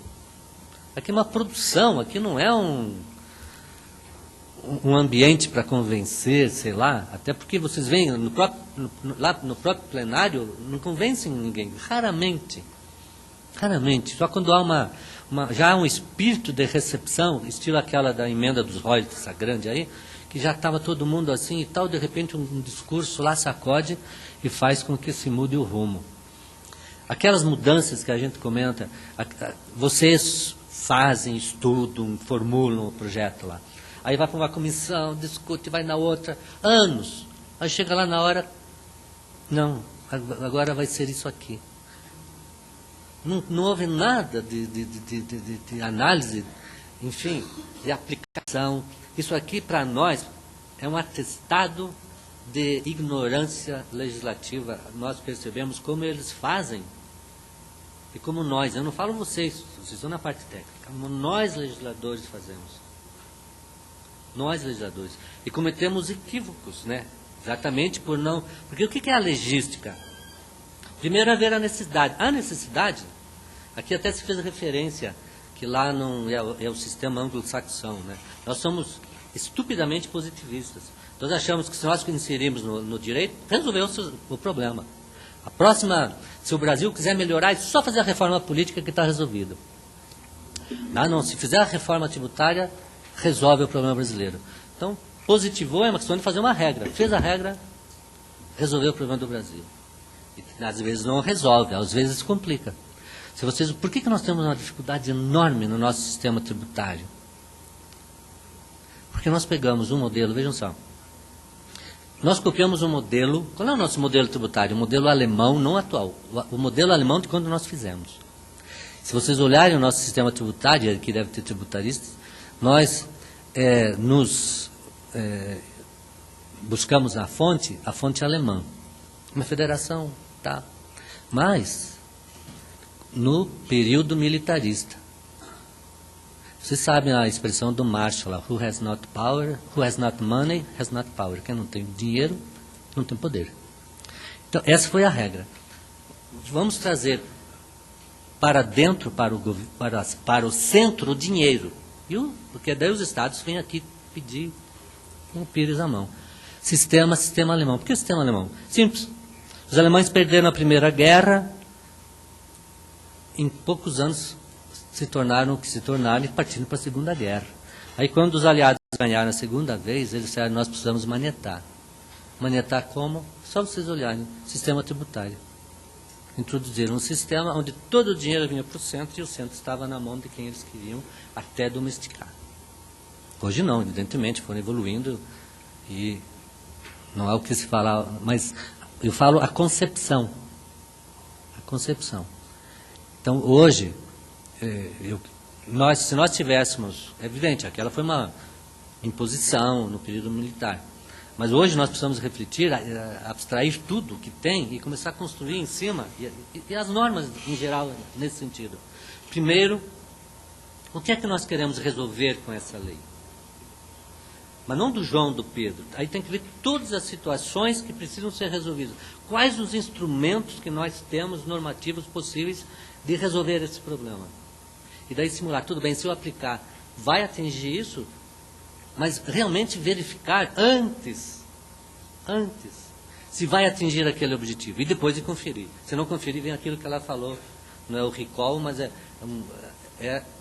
Aqui é uma produção, aqui não é um ambiente para convencer, sei lá, até porque vocês veem, lá no próprio plenário, não convencem ninguém, raramente, só quando há já há um espírito de recepção, estilo aquela da emenda dos royalties, essa grande aí, que já estava todo mundo assim e tal, de repente um discurso lá sacode e faz com que se mude o rumo. Aquelas mudanças que a gente comenta, vocês fazem, estudam, formulam o projeto lá. Aí vai para uma comissão, discute, vai na outra, anos. Aí chega lá na hora, não, agora vai ser isso aqui. Não houve nada de análise, enfim, de aplicação. Isso aqui, para nós, é um atestado de ignorância legislativa. Nós percebemos como eles fazem e como nós, eu não falo vocês estão na parte técnica, como nós legisladores fazemos. Nós legisladores. E cometemos equívocos, né? Exatamente por não... Porque o que é a legística? Primeiro, haver a necessidade. A necessidade, aqui até se fez referência, que lá não é o sistema anglo-saxão, né? Nós somos estupidamente positivistas. Nós achamos que se nós inserirmos no direito, resolveu o problema. A próxima, se o Brasil quiser melhorar, é só fazer a reforma política que está resolvido. Não, se fizer a reforma tributária, resolve o problema brasileiro. Então, positivou, é uma questão de fazer uma regra. Fez a regra, resolveu o problema do Brasil. E, às vezes não resolve, às vezes complica. Por que nós temos uma dificuldade enorme no nosso sistema tributário? Porque nós pegamos um modelo, vejam só, nós copiamos um modelo, qual é o nosso modelo tributário? O modelo alemão, não atual, o modelo alemão de quando nós fizemos. Se vocês olharem o nosso sistema tributário, aqui deve ter tributaristas, nós buscamos a fonte alemã, uma federação, tá? Mas, no período militarista, vocês sabem a expressão do Marshall, lá, who has not power, who has not money, has not power. Quem não tem dinheiro, não tem poder. Então, essa foi a regra. Vamos trazer para dentro, para o centro, o dinheiro. Porque daí os estados vêm aqui pedir um pires à mão. Sistema alemão. Por que sistema alemão? Simples. Os alemães perderam a Primeira Guerra, em poucos anos se tornaram o que se tornaram e partindo para a Segunda Guerra. Aí quando os aliados ganharam a segunda vez, eles disseram, nós precisamos manetar. Manetar como? Só vocês olharem, sistema tributário. Introduziram um sistema onde todo o dinheiro vinha para o centro e o centro estava na mão de quem eles queriam até domesticar. Hoje não, evidentemente, foram evoluindo e não é o que se fala, mas eu falo a concepção. A concepção. Então, hoje, se nós tivéssemos, é evidente, aquela foi uma imposição no período militar, mas hoje nós precisamos refletir, abstrair tudo que tem e começar a construir em cima, e as normas em geral nesse sentido. Primeiro, o que é que nós queremos resolver com essa lei? Mas não do João, do Pedro. Aí tem que ver todas as situações que precisam ser resolvidas. Quais os instrumentos que nós temos normativos possíveis de resolver esse problema? E daí simular, tudo bem, se eu aplicar, vai atingir isso, mas realmente verificar antes, se vai atingir aquele objetivo, e depois de conferir. Se não conferir, vem aquilo que ela falou, não é o recall, mas é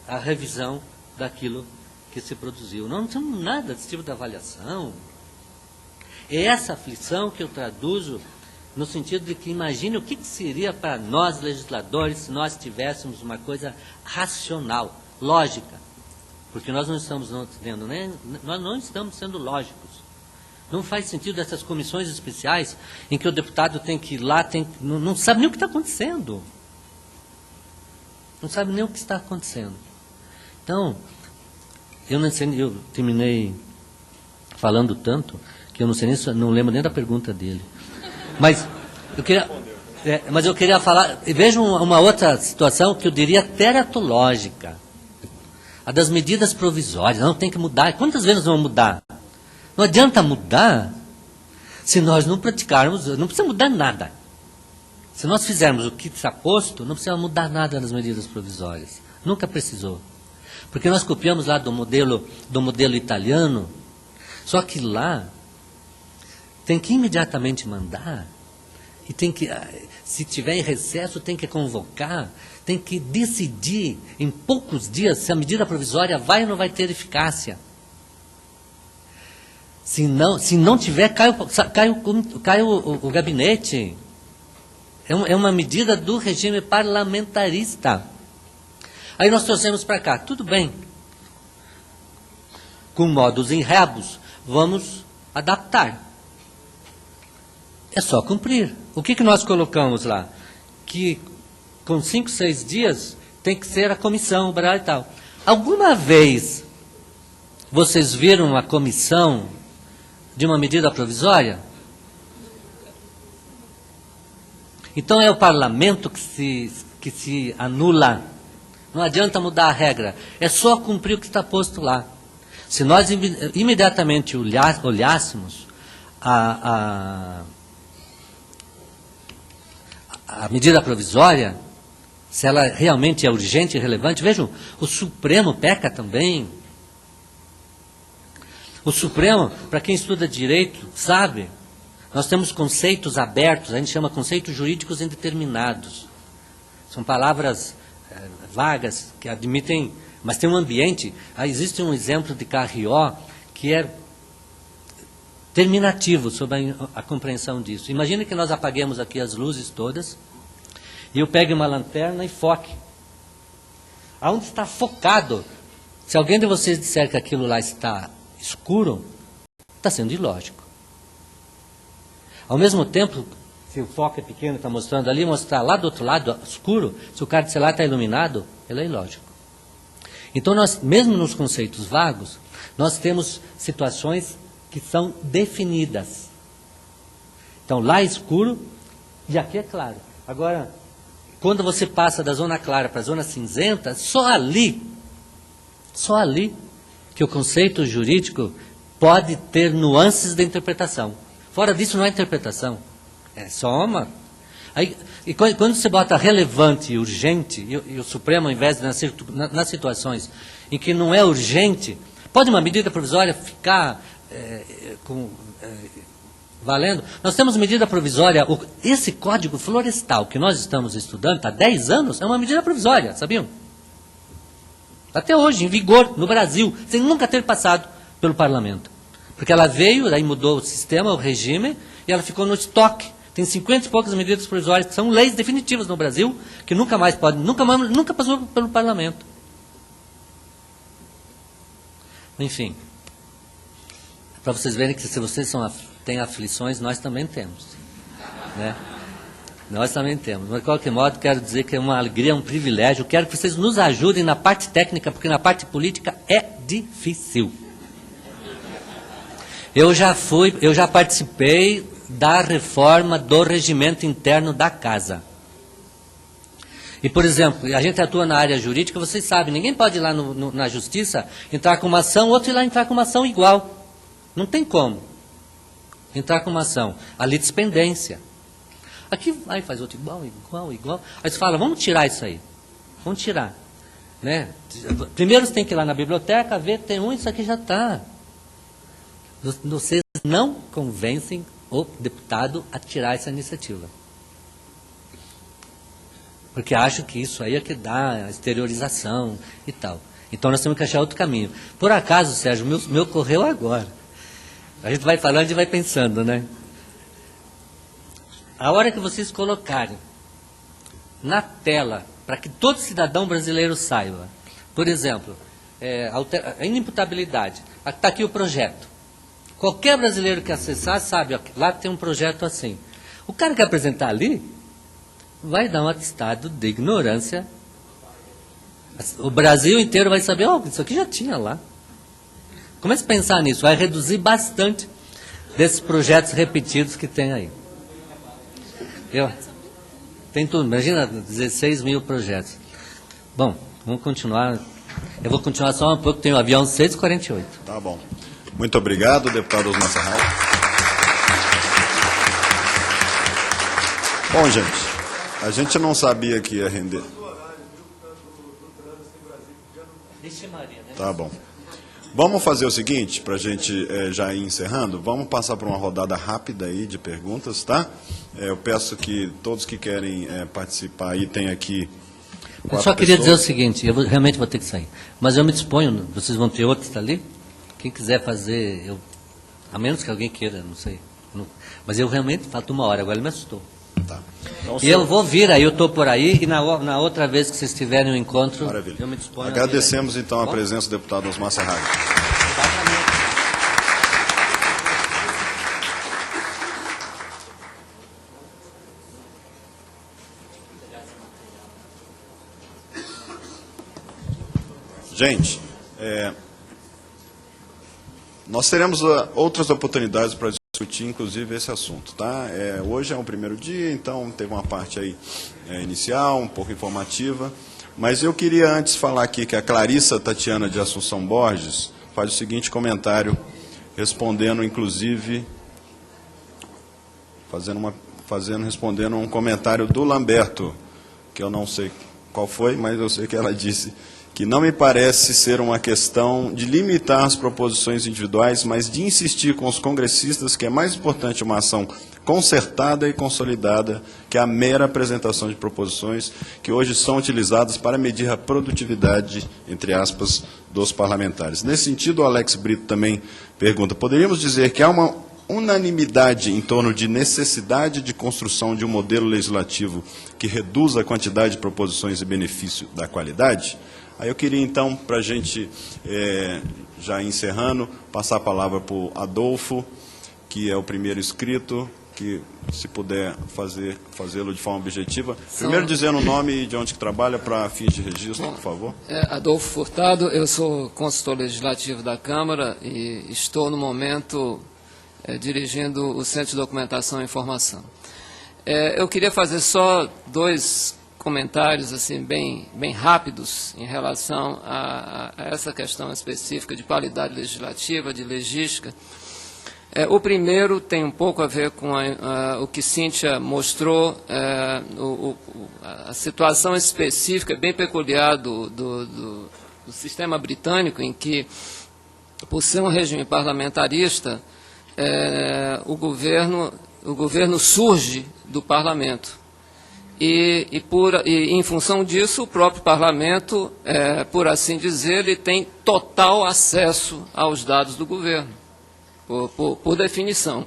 a revisão daquilo que se produziu. Não temos nada desse tipo de avaliação. É essa aflição que eu traduzo no sentido de que imagine o que seria para nós, legisladores, se nós tivéssemos uma coisa racional, lógica. Porque nós não estamos vendo, né? Nós não estamos sendo lógicos. Não faz sentido essas comissões especiais em que o deputado tem que ir lá, não sabe nem o que está acontecendo. Não sabe nem o que está acontecendo. Então, eu terminei falando tanto que eu não lembro nem da pergunta dele. Mas eu queria... Mas eu queria falar, veja uma outra situação que eu diria teratológica. A das medidas provisórias. Não, tem que mudar. Quantas vezes nós vamos mudar? Não adianta mudar se nós não praticarmos, não precisa mudar nada. Se nós fizermos o que está posto, não precisa mudar nada nas medidas provisórias. Nunca precisou. Porque nós copiamos lá do modelo italiano, só que lá tem que imediatamente mandar, e tem que, se tiver em recesso, tem que convocar, tem que decidir em poucos dias se a medida provisória vai ou não vai ter eficácia. Se não tiver, cai o gabinete. É uma medida do regime parlamentarista. Aí nós trouxemos para cá, tudo bem. Com modos em rebus, vamos adaptar. É só cumprir. O que nós colocamos lá? Que com 5, 6 dias tem que ser a comissão, e tal. Alguma vez vocês viram a comissão de uma medida provisória? Então é o parlamento que se anula. Não adianta mudar a regra. É só cumprir o que está posto lá. Se nós imediatamente olhássemos a medida provisória, se ela realmente é urgente e relevante, vejam, o Supremo peca também. O Supremo, para quem estuda direito, sabe, nós temos conceitos abertos, a gente chama conceitos jurídicos indeterminados. São palavras vagas que admitem, mas tem um ambiente. Existe um exemplo de Carrió que é terminativo sobre a compreensão disso. Imagine que nós apaguemos aqui as luzes todas e eu pegue uma lanterna e foque. Aonde está focado? Se alguém de vocês disser que aquilo lá está escuro, está sendo ilógico. Ao mesmo tempo, se o foco é pequeno, está mostrando ali, mostrar lá do outro lado, escuro, se o cara de celular está iluminado, ele é ilógico. Então, nós, mesmo nos conceitos vagos, nós temos situações que são definidas. Então, lá é escuro e aqui é claro. Agora, quando você passa da zona clara para a zona cinzenta, só ali que o conceito jurídico pode ter nuances de interpretação. Fora disso não é interpretação, é só uma. E quando você bota relevante e urgente, e o Supremo, ao invés de nas situações em que não é urgente, pode uma medida provisória ficar valendo? Nós temos medida provisória, esse Código Florestal que nós estamos estudando, há 10 anos, é uma medida provisória, sabiam? Até hoje, em vigor, no Brasil, sem nunca ter passado pelo parlamento. Porque ela veio, daí mudou o sistema, o regime, e ela ficou no estoque. Tem 50 e poucas medidas provisórias que são leis definitivas no Brasil, que nunca passou pelo parlamento. Enfim, para vocês verem que se vocês têm aflições, nós também temos. Né? Nós também temos. Mas, de qualquer modo, quero dizer que é uma alegria, um privilégio. Quero que vocês nos ajudem na parte técnica, porque na parte política é difícil. Eu já participei da reforma do regimento interno da casa. E, por exemplo, a gente atua na área jurídica, vocês sabem, ninguém pode ir lá na justiça, entrar com uma ação, outro ir lá entrar com uma ação igual. Não tem como entrar com uma ação. A litispendência. Aqui vai, faz outro igual. Aí você fala, vamos tirar isso aí. Vamos tirar. Né? Primeiro você tem que ir lá na biblioteca, ver, tem isso aqui já está. Vocês não convencem o deputado a tirar essa iniciativa. Porque acho que isso aí é que dá a exteriorização e tal. Então nós temos que achar outro caminho. Por acaso, Sérgio, meu ocorreu agora. A gente vai falando e vai pensando, né? A hora que vocês colocarem na tela, para que todo cidadão brasileiro saiba, por exemplo, a inimputabilidade, está aqui o projeto. Qualquer brasileiro que acessar sabe, ó, lá tem um projeto assim. O cara que apresentar ali vai dar um atestado de ignorância. O Brasil inteiro vai saber, isso aqui já tinha lá. Comece a pensar nisso, vai reduzir bastante desses projetos repetidos que tem aí. tem tudo. Imagina 16 mil projetos. Bom, vamos continuar. Eu vou continuar só um pouco, tem o avião 648. Tá bom. Muito obrigado, deputado Osmar Serralho. Bom, gente, a gente não sabia que ia render. Tá bom. Vamos fazer o seguinte, para a gente já ir encerrando, vamos passar por uma rodada rápida aí de perguntas, tá? Eu peço que todos que querem participar aí, tem aqui Eu só queria dizer o seguinte, eu realmente vou ter que sair, mas eu me disponho, vocês vão ter outros ali? Quem quiser fazer, a menos que alguém queira, não sei. Mas eu realmente falta 1 hora, agora ele me assustou. Tá. Então, E eu vou vir, aí eu estou por aí, e na outra vez que vocês tiverem um encontro, Maravilha. eu me disponho. Agradecemos então a presença do deputado Osmar Serralho. Gente, nós teremos outras oportunidades para discutir, inclusive, esse assunto, tá? Hoje é o primeiro dia, então teve uma parte aí inicial, um pouco informativa, mas eu queria antes falar aqui que a Clarissa Tatiana de Assunção Borges faz o seguinte comentário, respondendo, inclusive, respondendo um comentário do Lamberto, que eu não sei qual foi, mas eu sei que ela disse que não me parece ser uma questão de limitar as proposições individuais, mas de insistir com os congressistas que é mais importante uma ação concertada e consolidada que a mera apresentação de proposições que hoje são utilizadas para medir a produtividade, entre aspas, dos parlamentares. Nesse sentido, o Alex Brito também pergunta, poderíamos dizer que há uma unanimidade em torno de necessidade de construção de um modelo legislativo que reduza a quantidade de proposições e benefício da qualidade? Aí eu queria, então, para a gente, já encerrando, passar a palavra para o Adolfo, que é o primeiro inscrito, que, se puder fazê-lo de forma objetiva. Primeiro dizendo o nome e de onde que trabalha, para fins de registro, por favor. Adolfo Furtado, eu sou consultor legislativo da Câmara e estou, no momento, dirigindo o Centro de Documentação e Informação. Eu queria fazer só 2 comentários assim bem rápidos em relação a essa questão específica de qualidade legislativa, de legística. O primeiro tem um pouco a ver com o que Cíntia mostrou, a situação específica, bem peculiar do sistema britânico, em que, por ser um regime parlamentarista, o governo surge do parlamento. E em função disso, o próprio parlamento, por assim dizer, ele tem total acesso aos dados do governo, por definição.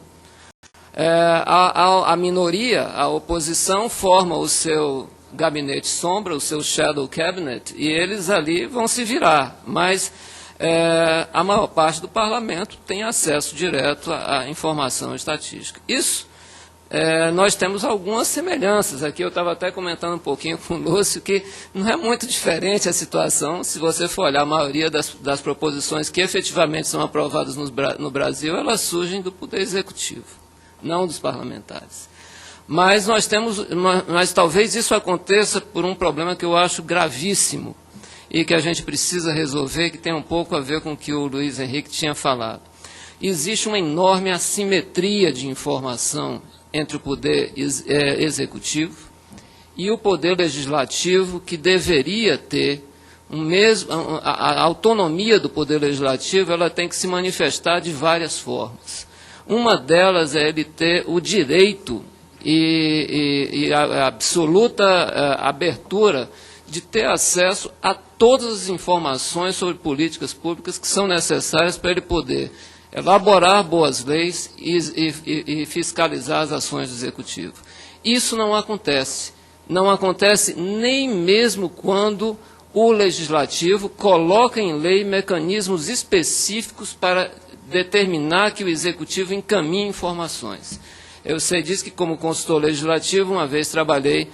A minoria, a oposição, forma o seu gabinete sombra, o seu shadow cabinet, e eles ali vão se virar, mas a maior parte do parlamento tem acesso direto à informação estatística. Isso nós temos algumas semelhanças. Aqui eu estava até comentando um pouquinho com o Lúcio que não é muito diferente a situação. Se você for olhar a maioria das proposições que efetivamente são aprovadas no Brasil, elas surgem do Poder Executivo, não dos parlamentares. Mas mas talvez isso aconteça por um problema que eu acho gravíssimo e que a gente precisa resolver, que tem um pouco a ver com o que o Luiz Henrique tinha falado. Existe uma enorme assimetria de informação entre o Poder Executivo e o Poder Legislativo, que deveria ter a autonomia do Poder Legislativo, ela tem que se manifestar de várias formas. Uma delas é ele ter o direito e a absoluta abertura de ter acesso a todas as informações sobre políticas públicas que são necessárias para ele poder elaborar boas leis e fiscalizar as ações do Executivo. Isso não acontece. Não acontece nem mesmo quando o Legislativo coloca em lei mecanismos específicos para determinar que o Executivo encaminhe informações. Eu sei disso que, como consultor legislativo, uma vez trabalhei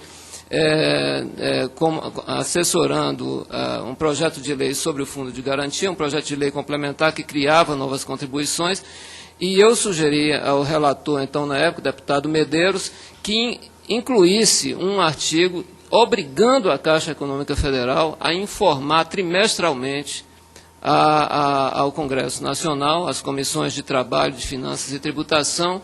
assessorando um projeto de lei sobre o Fundo de Garantia, um projeto de lei complementar que criava novas contribuições, e eu sugeri ao relator, então, na época, o deputado Medeiros, que incluísse um artigo obrigando a Caixa Econômica Federal a informar trimestralmente ao Congresso Nacional, às comissões de trabalho, de finanças e tributação,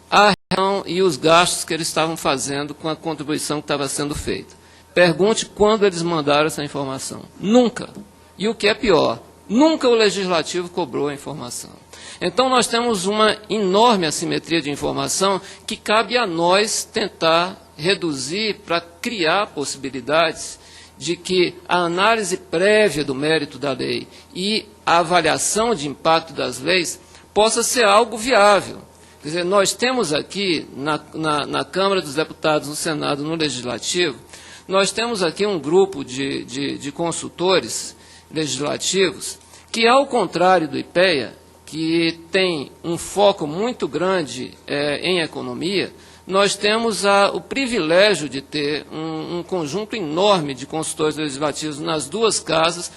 a reunião e os gastos que eles estavam fazendo com a contribuição que estava sendo feita. Pergunte quando eles mandaram essa informação. Nunca. E o que é pior, nunca o Legislativo cobrou a informação. Então, nós temos uma enorme assimetria de informação que cabe a nós tentar reduzir para criar possibilidades de que a análise prévia do mérito da lei e a avaliação de impacto das leis possa ser algo viável. Quer dizer, nós temos aqui, na Câmara dos Deputados, no Senado, no Legislativo, nós temos aqui um grupo de consultores legislativos que, ao contrário do IPEA, que tem um foco muito grande em economia, nós temos o privilégio de ter um conjunto enorme de consultores legislativos nas duas casas,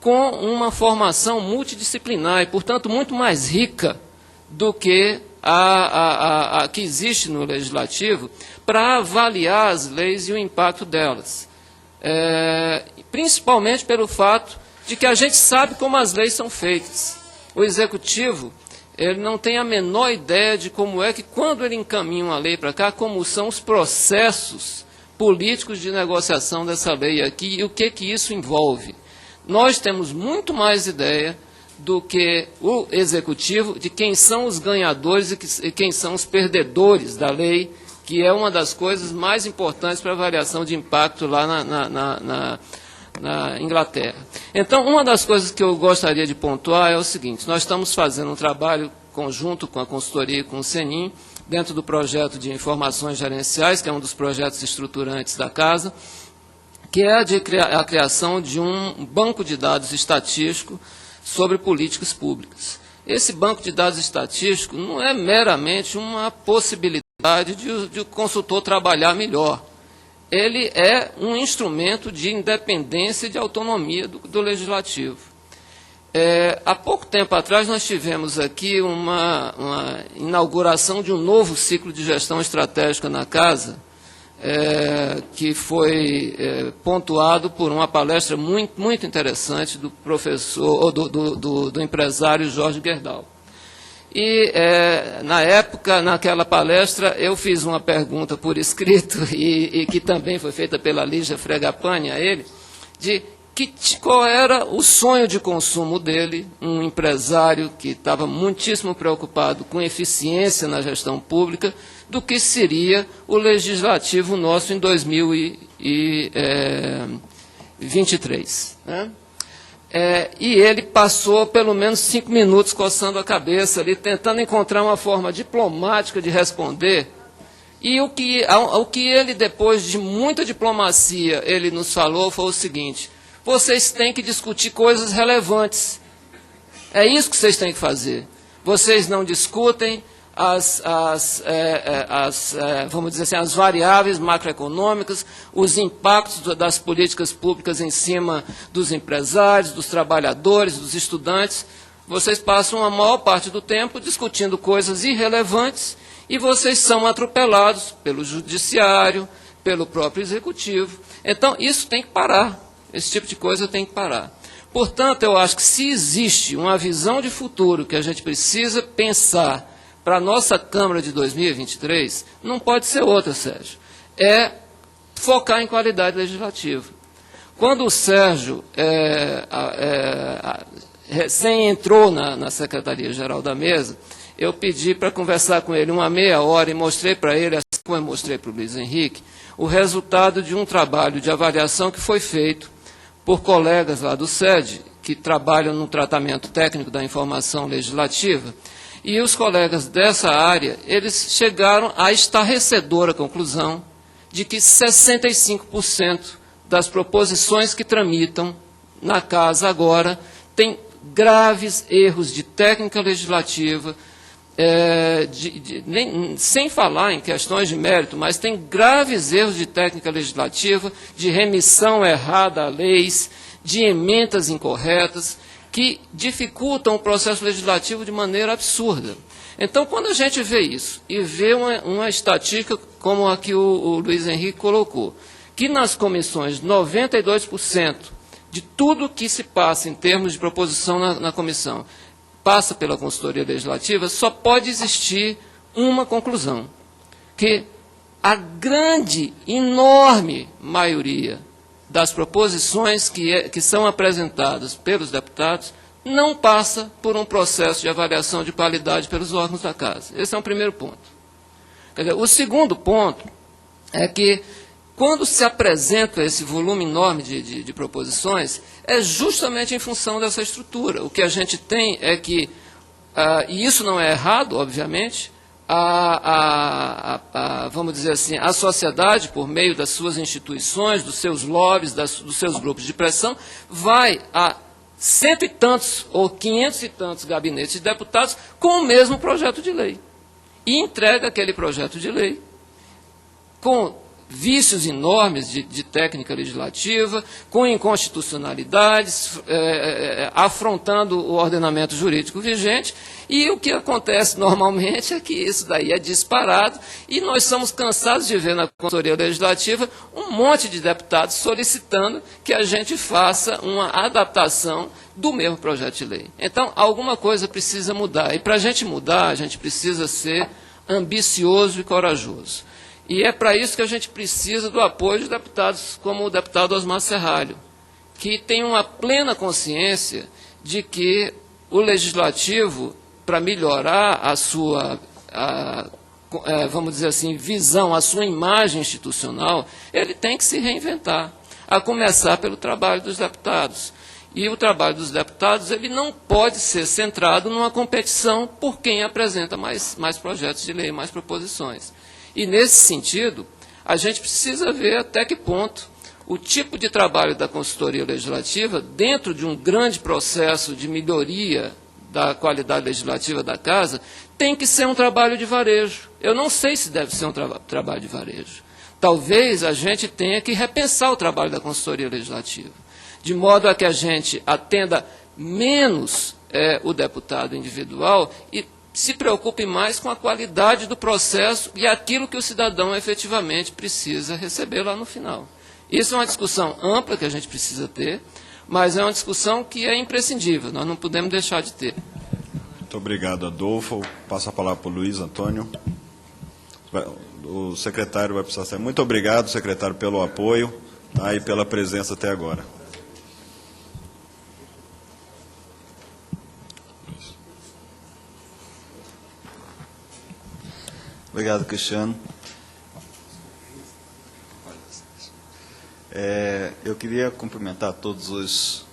com uma formação multidisciplinar e, portanto, muito mais rica do que a que existe no Legislativo para avaliar as leis e o impacto delas. Principalmente pelo fato de que a gente sabe como as leis são feitas. O Executivo, ele não tem a menor ideia de como é que, quando ele encaminha uma lei para cá, como são os processos políticos de negociação dessa lei aqui e o que isso envolve. Nós temos muito mais ideia do que o Executivo de quem são os ganhadores e quem são os perdedores da lei, que é uma das coisas mais importantes para a avaliação de impacto lá na Inglaterra. Então, uma das coisas que eu gostaria de pontuar é o seguinte: nós estamos fazendo um trabalho conjunto com a consultoria e com o Senim, dentro do projeto de informações gerenciais, que é um dos projetos estruturantes da Casa, que é a criação de um banco de dados estatístico sobre políticas públicas. Esse banco de dados estatístico não é meramente uma possibilidade de o consultor trabalhar melhor. Ele é um instrumento de independência e de autonomia do Legislativo. Há pouco tempo atrás, nós tivemos aqui uma inauguração de um novo ciclo de gestão estratégica na Casa, que foi pontuado por uma palestra muito interessante do professor, do empresário Jorge Gerdau. E, na época, naquela palestra, eu fiz uma pergunta por escrito, e que também foi feita pela Lígia Fregapani a ele, de qual era o sonho de consumo dele, um empresário que estava muitíssimo preocupado com eficiência na gestão pública, do que seria o legislativo nosso em 2023. Né? E ele passou pelo menos 5 minutos coçando a cabeça ali, tentando encontrar uma forma diplomática de responder. E o que ele, depois de muita diplomacia, ele nos falou foi o seguinte: vocês têm que discutir coisas relevantes. É isso que vocês têm que fazer. Vocês não discutem vamos dizer assim, as variáveis macroeconômicas, os impactos das políticas públicas em cima dos empresários, dos trabalhadores, dos estudantes. Vocês passam a maior parte do tempo discutindo coisas irrelevantes e vocês são atropelados pelo judiciário, pelo próprio executivo. Então, isso tem que parar. Esse tipo de coisa tem que parar. Portanto, eu acho que se existe uma visão de futuro que a gente precisa pensar para a nossa Câmara de 2023, não pode ser outra, Sérgio. É focar em qualidade legislativa. Quando o Sérgio recém entrou na Secretaria-Geral da Mesa, eu pedi para conversar com ele uma meia hora e mostrei para ele, assim como eu mostrei para o Luiz Henrique, o resultado de um trabalho de avaliação que foi feito por colegas lá do SED, que trabalham no tratamento técnico da informação legislativa. E os colegas dessa área, eles chegaram à estarrecedora conclusão de que 65% das proposições que tramitam na Casa agora têm graves erros de técnica legislativa, sem falar em questões de mérito, mas tem graves erros de técnica legislativa, de remissão errada a leis, de emendas incorretas, que dificultam o processo legislativo de maneira absurda. Então, quando a gente vê isso e vê uma estatística como a que o Luiz Henrique colocou, que nas comissões 92% de tudo que se passa em termos de proposição na comissão passa pela consultoria legislativa, só pode existir uma conclusão, que a grande, enorme maioria das proposições que são apresentadas pelos deputados não passa por um processo de avaliação de qualidade pelos órgãos da Casa. Esse é um primeiro ponto. Quer dizer, o segundo ponto é que, quando se apresenta esse volume enorme de proposições, é justamente em função dessa estrutura. O que a gente tem é que, e isso não é errado, obviamente, vamos dizer assim, a sociedade, por meio das suas instituições, dos seus lobbies, dos seus grupos de pressão, vai a 100 e tantos ou 500 e tantos gabinetes de deputados com o mesmo projeto de lei. E entrega aquele projeto de lei com vícios enormes de técnica legislativa, com inconstitucionalidades, afrontando o ordenamento jurídico vigente, e o que acontece normalmente é que isso daí é disparado, e nós somos cansados de ver na consultoria legislativa um monte de deputados solicitando que a gente faça uma adaptação do mesmo projeto de lei. Então, alguma coisa precisa mudar, e para a gente mudar, a gente precisa ser ambicioso e corajoso. E é para isso que a gente precisa do apoio de deputados como o deputado Osmar Serralho, que tem uma plena consciência de que o legislativo, para melhorar a sua, vamos dizer assim, visão, a sua imagem institucional, ele tem que se reinventar, a começar pelo trabalho dos deputados. E o trabalho dos deputados ele não pode ser centrado numa competição por quem apresenta mais projetos de lei, mais proposições. E, nesse sentido, a gente precisa ver até que ponto o tipo de trabalho da consultoria legislativa, dentro de um grande processo de melhoria da qualidade legislativa da Casa, tem que ser um trabalho de varejo. Eu não sei se deve ser um trabalho de varejo. Talvez a gente tenha que repensar o trabalho da consultoria legislativa, de modo a que a gente atenda menos o deputado individual e se preocupe mais com a qualidade do processo e aquilo que o cidadão efetivamente precisa receber lá no final. Isso é uma discussão ampla que a gente precisa ter, mas é uma discussão que é imprescindível, nós não podemos deixar de ter. Muito obrigado, Adolfo. Passo a palavra para o Luiz Antônio. O secretário vai precisar ser. Muito obrigado, secretário, pelo apoio e pela presença até agora. Obrigado, Cristiano. Eu queria cumprimentar todos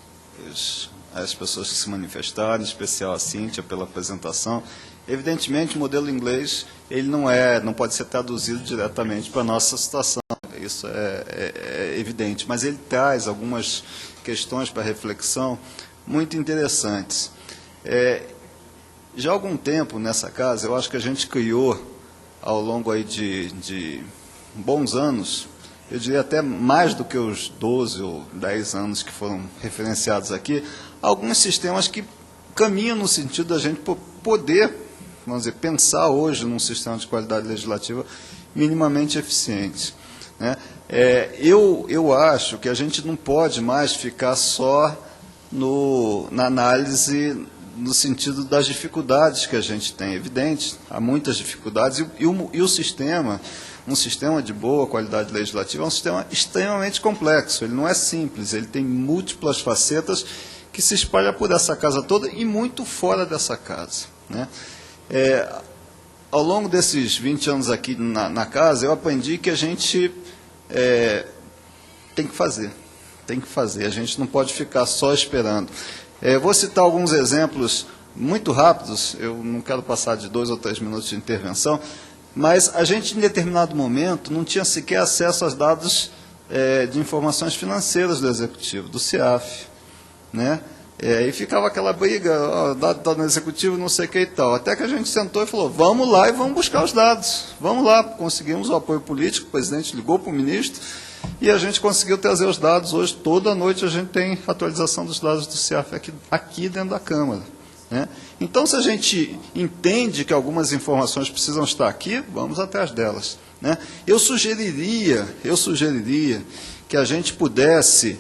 as pessoas que se manifestaram, em especial a Cíntia, pela apresentação. Evidentemente, o modelo inglês ele não pode ser traduzido diretamente para a nossa situação, isso é evidente, mas ele traz algumas questões para reflexão muito interessantes. Já há algum tempo nessa casa, eu acho que a gente criou, ao longo aí de bons anos, eu diria até mais do que os 12 ou 10 anos que foram referenciados aqui, alguns sistemas que caminham no sentido da gente poder, vamos dizer, pensar hoje num sistema de qualidade legislativa minimamente eficiente, né? Eu acho que a gente não pode mais ficar só na análise no sentido das dificuldades que a gente tem. Evidente, há muitas dificuldades, e o sistema, um sistema de boa qualidade legislativa, é um sistema extremamente complexo, ele não é simples, ele tem múltiplas facetas que se espalham por essa casa toda e muito fora dessa casa, né? Ao longo desses 20 anos aqui na casa, eu aprendi que a gente tem que fazer, a gente não pode ficar só esperando. Vou citar alguns exemplos muito rápidos, eu não quero passar de 2 ou 3 minutos de intervenção, mas a gente, em determinado momento, não tinha sequer acesso aos dados de informações financeiras do Executivo, do CIAF, né? E ficava aquela briga, dado está no Executivo, não sei o que e tal, até que a gente sentou e falou, vamos lá e vamos buscar os dados, vamos lá, conseguimos o apoio político, o presidente ligou para o ministro, e a gente conseguiu trazer os dados. Hoje, toda noite, a gente tem atualização dos dados do CIAF aqui dentro da Câmara. Né? Então, se a gente entende que algumas informações precisam estar aqui, vamos atrás delas. Né? Eu sugeriria que a gente pudesse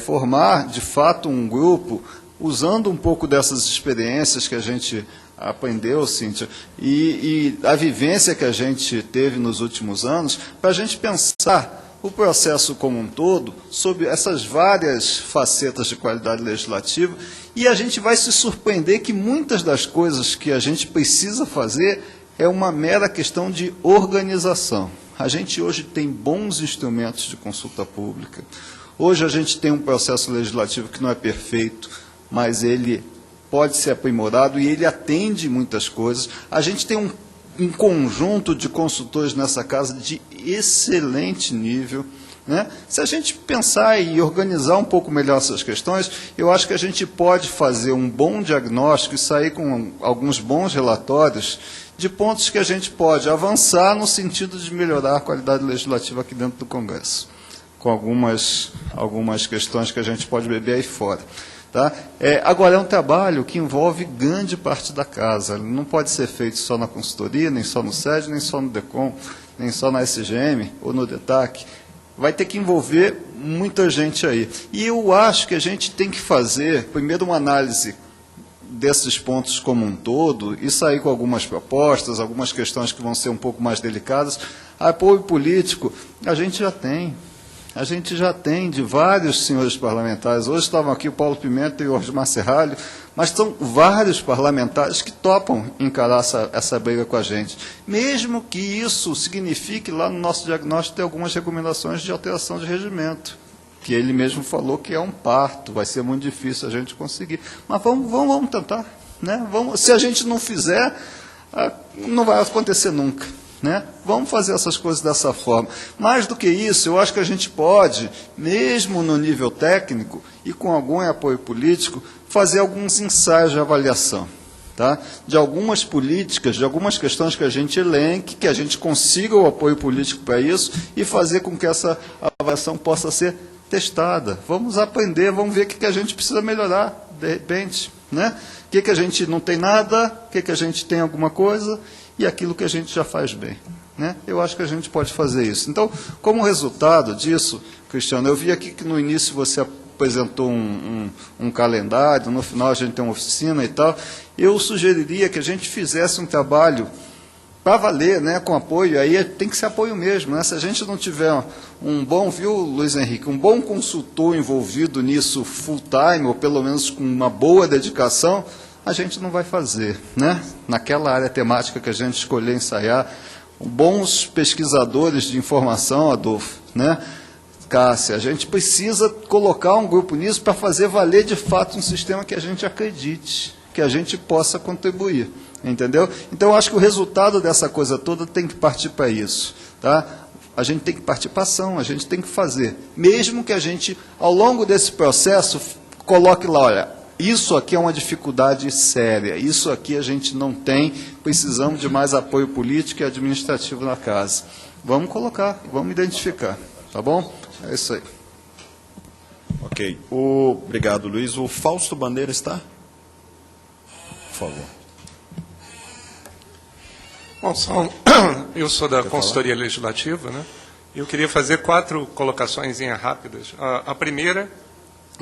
formar, de fato, um grupo, usando um pouco dessas experiências que a gente aprendeu, Cíntia, e a vivência que a gente teve nos últimos anos, para a gente pensar o processo como um todo, sobre essas várias facetas de qualidade legislativa, e a gente vai se surpreender que muitas das coisas que a gente precisa fazer é uma mera questão de organização. A gente hoje tem bons instrumentos de consulta pública, hoje a gente tem um processo legislativo que não é perfeito, mas ele pode ser aprimorado e ele atende muitas coisas. A gente tem um conjunto de consultores nessa casa de excelente nível. Né? Se a gente pensar e organizar um pouco melhor essas questões, eu acho que a gente pode fazer um bom diagnóstico e sair com alguns bons relatórios de pontos que a gente pode avançar no sentido de melhorar a qualidade legislativa aqui dentro do Congresso, com algumas questões que a gente pode beber aí fora. Tá? Agora, é um trabalho que envolve grande parte da casa. Ele não pode ser feito só na consultoria, nem só no SED, nem só no DECOM, nem só na SGM ou no DETAC. Vai ter que envolver muita gente aí. E eu acho que a gente tem que fazer, primeiro, uma análise desses pontos como um todo e sair com algumas propostas, algumas questões que vão ser um pouco mais delicadas. Apoio político, a gente já tem. A gente já tem de vários senhores parlamentares. Hoje estavam aqui o Paulo Pimenta e o Osmar Serralho, mas são vários parlamentares que topam encarar essa briga com a gente. Mesmo que isso signifique, lá no nosso diagnóstico, ter algumas recomendações de alteração de regimento, que ele mesmo falou que é um parto, vai ser muito difícil a gente conseguir. Mas vamos tentar. Né? Se a gente não fizer, não vai acontecer nunca. Né? Vamos fazer essas coisas dessa forma. Mais do que isso, eu acho que a gente pode, mesmo no nível técnico e com algum apoio político, fazer alguns ensaios de avaliação. Tá? De algumas políticas, de algumas questões que a gente elenque, que a gente consiga o apoio político para isso e fazer com que essa avaliação possa ser testada. Vamos aprender, vamos ver o que a gente precisa melhorar, de repente. Né? O que a gente não tem nada, o que a gente tem alguma coisa, e aquilo que a gente já faz bem. Né? Eu acho que a gente pode fazer isso. Então, como resultado disso, Cristiano, eu vi aqui que no início você apresentou um calendário, no final a gente tem uma oficina e tal. Eu sugeriria que a gente fizesse um trabalho para valer, né, com apoio, aí tem que ser apoio mesmo. Né? Se a gente não tiver um bom, viu, Luiz Henrique, um bom consultor envolvido nisso full time, ou pelo menos com uma boa dedicação, a gente não vai fazer. Né? Naquela área temática que a gente escolher ensaiar, bons pesquisadores de informação, Adolfo, né? Cássia, a gente precisa colocar um grupo nisso para fazer valer de fato um sistema que a gente acredite, que a gente possa contribuir. Entendeu? Então, eu acho que o resultado dessa coisa toda tem que partir para isso. Tá? A gente tem que partir para ação, a gente tem que fazer. Mesmo que a gente, ao longo desse processo, coloque lá, olha, isso aqui é uma dificuldade séria, isso aqui a gente não tem, precisamos de mais apoio político e administrativo na casa. Vamos colocar, vamos identificar. Tá bom? É isso aí. Ok. Obrigado, Luiz. O Fausto Bandeira está? Por favor. Bom, eu sou da consultoria legislativa, né? Eu queria fazer 4 colocações rápidas. A primeira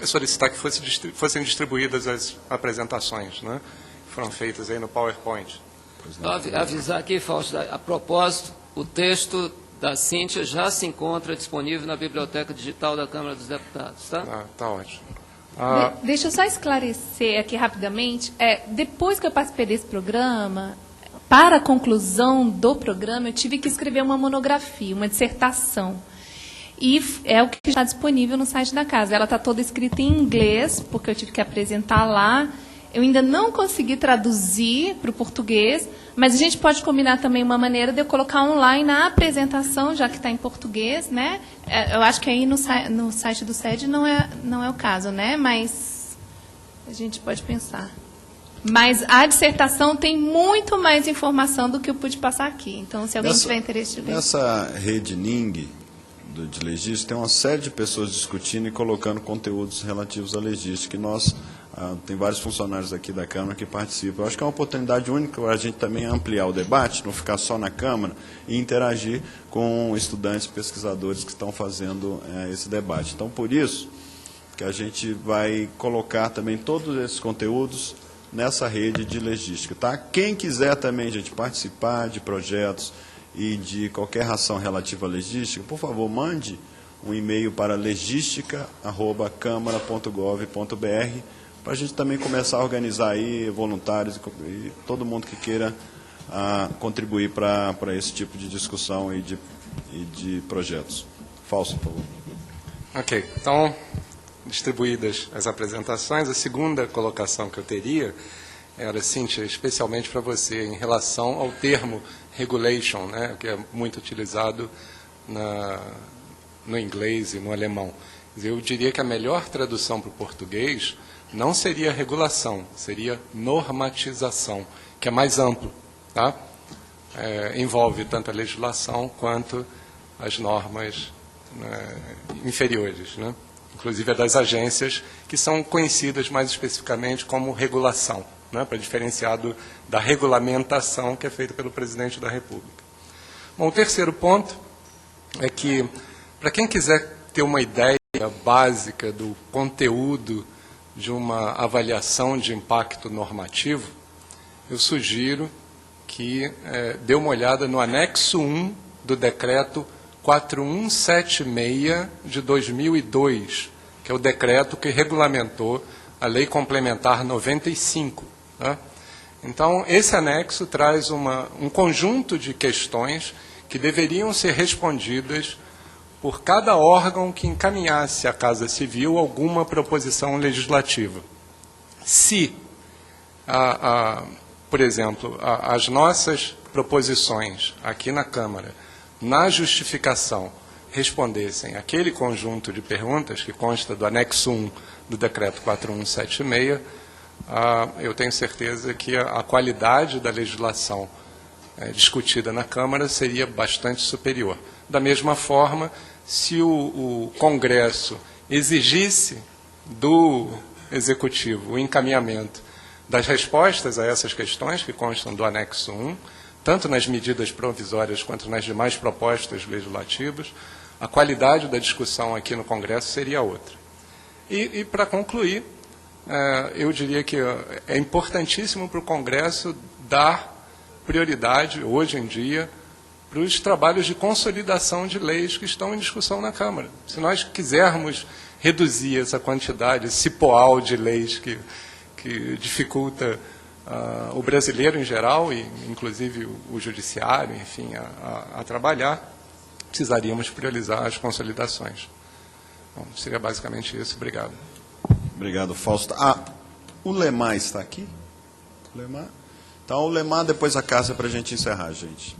é solicitar que fossem distribuídas as apresentações, né? Que foram feitas aí no PowerPoint. Avisar aqui, Fausto, a propósito, o texto da Cíntia já se encontra disponível na Biblioteca Digital da Câmara dos Deputados, tá? Tá ótimo. Deixa eu só esclarecer aqui rapidamente. Depois que eu participei desse programa, para a conclusão do programa, eu tive que escrever uma monografia, uma dissertação. E é o que está disponível no site da casa. Ela está toda escrita em inglês, porque eu tive que apresentar lá. Eu ainda não consegui traduzir para o português, mas a gente pode combinar também uma maneira de eu colocar online na apresentação, já que está em português, né? Eu acho que aí no site do SED não é o caso, né? Mas a gente pode pensar. Mas a dissertação tem muito mais informação do que eu pude passar aqui. Então, se alguém tiver interesse de ver. Nessa rede NING de legística, tem uma série de pessoas discutindo e colocando conteúdos relativos à legística, e nós, tem vários funcionários aqui da Câmara que participam. Eu acho que é uma oportunidade única para a gente também ampliar o debate, não ficar só na Câmara, e interagir com estudantes, pesquisadores que estão fazendo esse debate. Então, por isso que a gente vai colocar também todos esses conteúdos nessa rede de legística. Tá? Quem quiser também, gente, participar de projetos e de qualquer ação relativa à legística, por favor, mande um e-mail para legistica@câmara.gov.br, para a gente também começar a organizar aí voluntários e todo mundo que queira contribuir para esse tipo de discussão e de projetos. Fausto, por favor. Ok, então, distribuídas as apresentações, a segunda colocação que eu teria era, Cíntia, especialmente para você, em relação ao termo regulation, né, que é muito utilizado no inglês e no alemão. Eu diria que a melhor tradução para o português não seria regulação, seria normatização, que é mais amplo, tá? Envolve tanto a legislação quanto as normas, né, inferiores, né? Inclusive a das agências, que são conhecidas mais especificamente como regulação, né, para diferenciar da regulamentação que é feita pelo Presidente da República. Bom, o terceiro ponto é que, para quem quiser ter uma ideia básica do conteúdo de uma avaliação de impacto normativo, eu sugiro que dê uma olhada no anexo 1 do decreto 4176 de 2002, que é o decreto que regulamentou a Lei Complementar 95. Né? Então, esse anexo traz um conjunto de questões que deveriam ser respondidas por cada órgão que encaminhasse à Casa Civil alguma proposição legislativa. Se, por exemplo, as nossas proposições aqui na Câmara, na justificação, respondessem aquele conjunto de perguntas que consta do anexo 1 do decreto 4176, eu tenho certeza que a qualidade da legislação discutida na Câmara seria bastante superior. Da mesma forma, se o Congresso exigisse do Executivo o encaminhamento das respostas a essas questões que constam do anexo 1, tanto nas medidas provisórias quanto nas demais propostas legislativas, a qualidade da discussão aqui no Congresso seria outra. E para concluir, eu diria que é importantíssimo para o Congresso dar prioridade, hoje em dia, para os trabalhos de consolidação de leis que estão em discussão na Câmara. Se nós quisermos reduzir essa quantidade cipoal de leis que dificulta o brasileiro em geral, e inclusive o judiciário, enfim, a trabalhar, precisaríamos priorizar as consolidações. Bom, seria basicamente isso. Obrigado. Obrigado, Fausto. O Lemar está aqui? O Lemar? Então, o Lemar, depois a Cássia, para a gente encerrar, gente.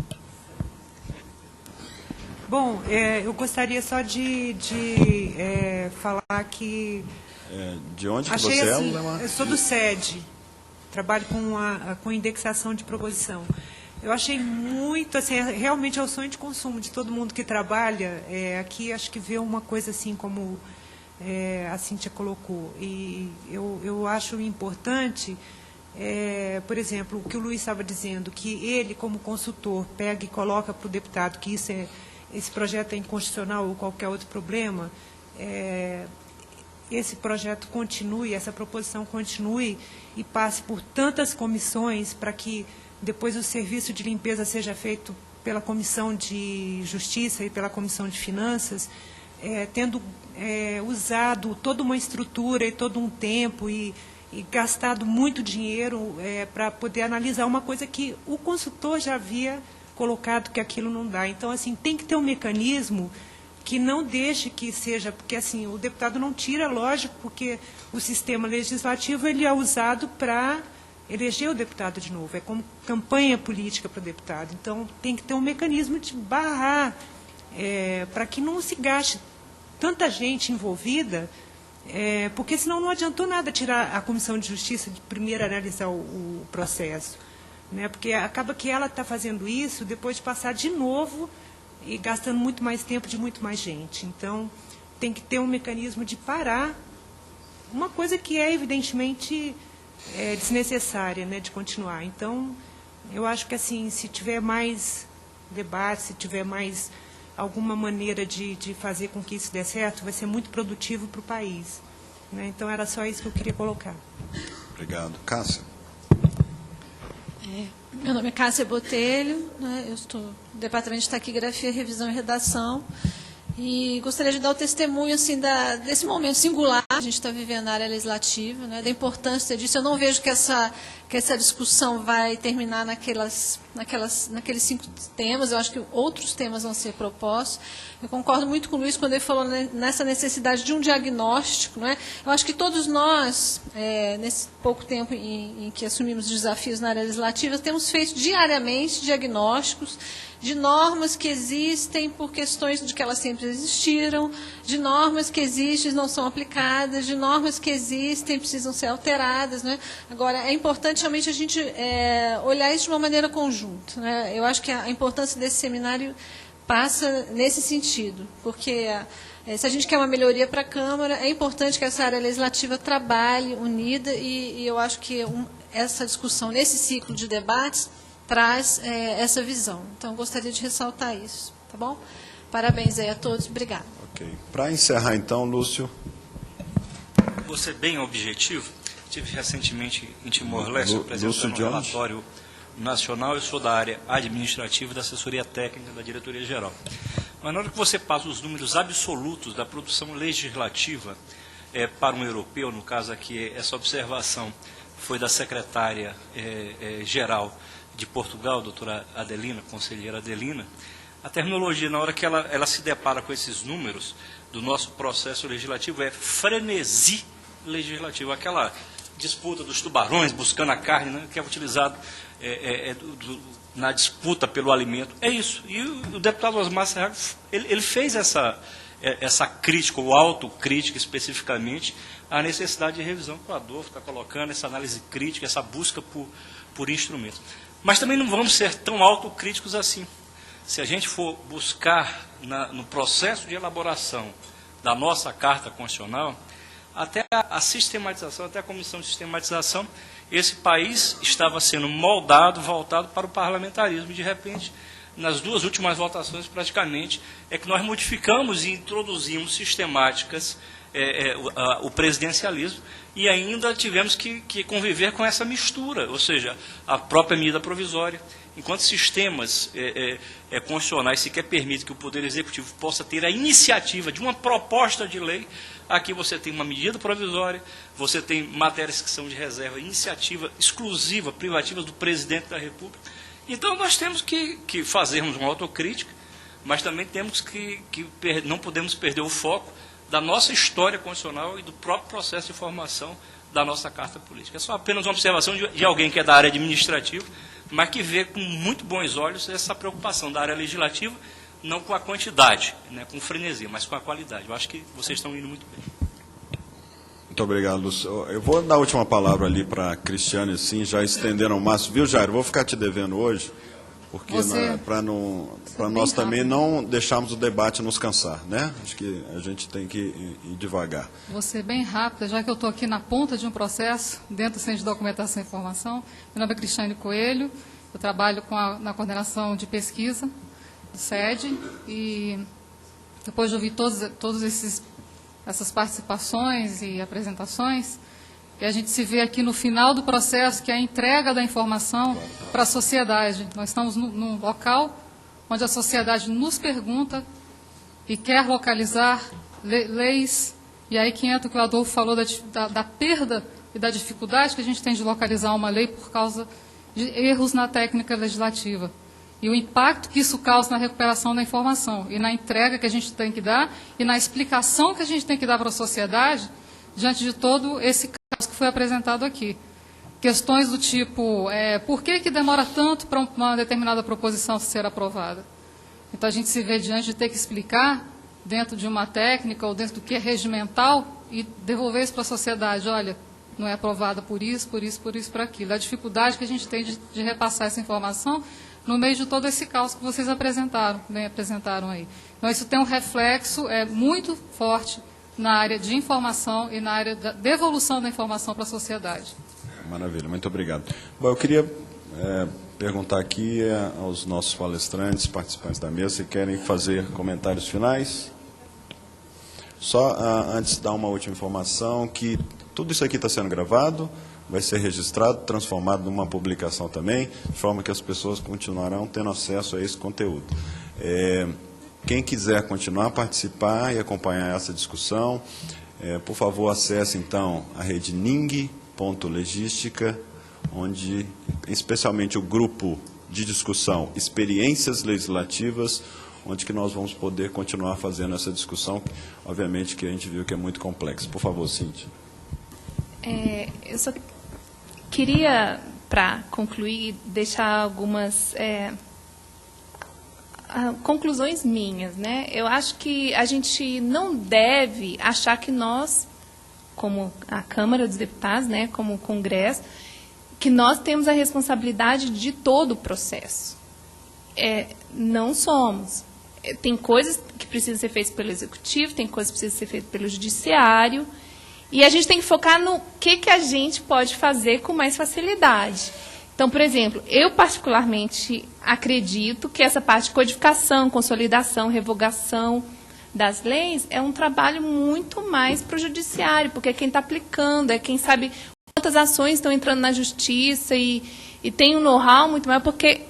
Bom, eu gostaria só de falar que... de onde que achei você assim, é, Lemar? Eu sou do SED, trabalho com indexação de proposição. Eu achei muito, assim, realmente é o sonho de consumo de todo mundo que trabalha. Aqui acho que vê uma coisa assim como a Cíntia colocou. E eu acho importante, por exemplo, o que o Luiz estava dizendo, que ele, como consultor, pega e coloca para o deputado que esse projeto é inconstitucional ou qualquer outro problema, esse projeto continue, essa proposição continue e passe por tantas comissões para que depois o serviço de limpeza seja feito pela Comissão de Justiça e pela Comissão de Finanças, tendo usado toda uma estrutura e todo um tempo e gastado muito dinheiro para poder analisar uma coisa que o consultor já havia colocado que aquilo não dá. Então, assim, tem que ter um mecanismo que não deixe que seja, porque assim, o deputado não tira, lógico, porque o sistema legislativo ele é usado para eleger o deputado de novo, é como campanha política para o deputado. Então, tem que ter um mecanismo de barrar, para que não se gaste tanta gente envolvida, porque senão não adiantou nada tirar a Comissão de Justiça de primeiro analisar o processo. Né? Porque acaba que ela está fazendo isso depois de passar de novo e gastando muito mais tempo de muito mais gente. Então, tem que ter um mecanismo de parar uma coisa que é evidentemente desnecessária, né, de continuar. Então, eu acho que assim, se tiver mais debate, se tiver mais alguma maneira de fazer com que isso dê certo, vai ser muito produtivo para o país, né? Então, era só isso que eu queria colocar. Obrigado. Cássia? Meu nome é Cássia Botelho, né? Eu estou no Departamento de Taquigrafia, Revisão e Redação. E gostaria de dar o testemunho assim, desse momento singular que a gente está vivendo na área legislativa, né, da importância disso. Eu não vejo que essa discussão vai terminar naqueles 5 temas. Eu acho que outros temas vão ser propostos. Eu concordo muito com o Luiz quando ele falou nessa necessidade de um diagnóstico. Não é? Eu acho que todos nós, nesse pouco tempo em que assumimos desafios na área legislativa, temos feito diariamente diagnósticos de normas que existem por questões de que elas sempre existiram, de normas que existem e não são aplicadas, de normas que existem e precisam ser alteradas. Né? Agora, é importante realmente a gente olhar isso de uma maneira conjunta. Né? Eu acho que a importância desse seminário passa nesse sentido, porque se a gente quer uma melhoria para a Câmara, é importante que essa área legislativa trabalhe unida e eu acho que essa discussão nesse ciclo de debates traz essa visão. Então, gostaria de ressaltar isso. Tá bom? Parabéns aí a todos. Obrigada. Ok. Para encerrar, então, Lúcio. Vou ser bem objetivo. Estive recentemente em Timor-Leste apresentando um relatório nacional. Eu sou da área administrativa e da assessoria técnica da diretoria-geral. Mas na hora que você passa os números absolutos da produção legislativa para um europeu, no caso aqui, essa observação foi da secretária geral de Portugal, doutora Adelina, conselheira Adelina, a terminologia, na hora que ela se depara com esses números do nosso processo legislativo, é frenesi legislativo, aquela disputa dos tubarões buscando a carne, né, que é utilizado na disputa pelo alimento. É isso. E o deputado Osmar Serra, ele fez essa crítica, ou autocrítica especificamente, à necessidade de revisão que o Adolfo está colocando, essa análise crítica, essa busca por instrumentos. Mas também não vamos ser tão autocríticos assim. Se a gente for buscar no processo de elaboração da nossa Carta Constitucional, até a sistematização, até a Comissão de Sistematização, esse país estava sendo moldado, voltado para o parlamentarismo. E, de repente, nas 2 últimas votações, praticamente, é que nós modificamos e introduzimos sistemáticas o presidencialismo, e ainda tivemos que conviver com essa mistura, ou seja, a própria medida provisória. Enquanto sistemas constitucionais sequer permitem que o Poder Executivo possa ter a iniciativa de uma proposta de lei, aqui você tem uma medida provisória, você tem matérias que são de reserva, iniciativa exclusiva, privativas do Presidente da República. Então, nós temos que fazermos uma autocrítica, mas também temos não podemos perder o foco da nossa história constitucional e do próprio processo de formação da nossa Carta Política. É só apenas uma observação de alguém que é da área administrativa, mas que vê com muito bons olhos essa preocupação da área legislativa, não com a quantidade, né, com frenesia, mas com a qualidade. Eu acho que vocês estão indo muito bem. Muito obrigado, Lúcio. Eu vou dar a última palavra ali para a Cristiane, assim, já estenderam o máximo. Viu, Jair? Vou ficar te devendo hoje, porque para nós também não deixarmos o debate nos cansar, né? Acho que a gente tem que ir devagar. Vou ser bem rápida, já que eu estou aqui na ponta de um processo, dentro do Centro de Documentação e Informação. Meu nome é Cristiane Coelho, eu trabalho na coordenação de pesquisa do SED, e depois de ouvir todas essas participações e apresentações, e a gente se vê aqui no final do processo, que é a entrega da informação para a sociedade. Nós estamos num local onde a sociedade nos pergunta e quer localizar leis, e aí que entra o que o Adolfo falou da perda e da dificuldade que a gente tem de localizar uma lei por causa de erros na técnica legislativa. E o impacto que isso causa na recuperação da informação, e na entrega que a gente tem que dar, e na explicação que a gente tem que dar para a sociedade, diante de todo esse caso que foi apresentado aqui. Questões do tipo, por que demora tanto para uma determinada proposição ser aprovada? Então, a gente se vê diante de ter que explicar, dentro de uma técnica, ou dentro do que é regimental, e devolver isso para a sociedade. Olha, não é aprovada por isso, por aquilo. A dificuldade que a gente tem de repassar essa informação no meio de todo esse caos que vocês apresentaram aí. Então, isso tem um reflexo muito forte na área de informação e na área da devolução da informação para a sociedade. Maravilha, muito obrigado. Bom, eu queria perguntar aqui aos nossos palestrantes, participantes da mesa, se querem fazer comentários finais. Só antes de dar uma última informação, que tudo isso aqui está sendo gravado, vai ser registrado, transformado numa publicação também, de forma que as pessoas continuarão tendo acesso a esse conteúdo. Quem quiser continuar a participar e acompanhar essa discussão, por favor, acesse então a rede ning.legistica, onde especialmente o grupo de discussão Experiências Legislativas, onde que nós vamos poder continuar fazendo essa discussão, obviamente que a gente viu que é muito complexa. Por favor, Cíntia. Eu só queria, para concluir, deixar algumas conclusões minhas, né? Eu acho que a gente não deve achar que nós, como a Câmara dos Deputados, né, como o Congresso, que nós temos a responsabilidade de todo o processo. Não somos. Tem coisas que precisam ser feitas pelo Executivo, tem coisas que precisam ser feitas pelo Judiciário, e a gente tem que focar no que a gente pode fazer com mais facilidade. Então, por exemplo, eu particularmente acredito que essa parte de codificação, consolidação, revogação das leis é um trabalho muito mais para o Judiciário, porque é quem está aplicando, é quem sabe quantas ações estão entrando na Justiça e tem um know-how muito maior, porque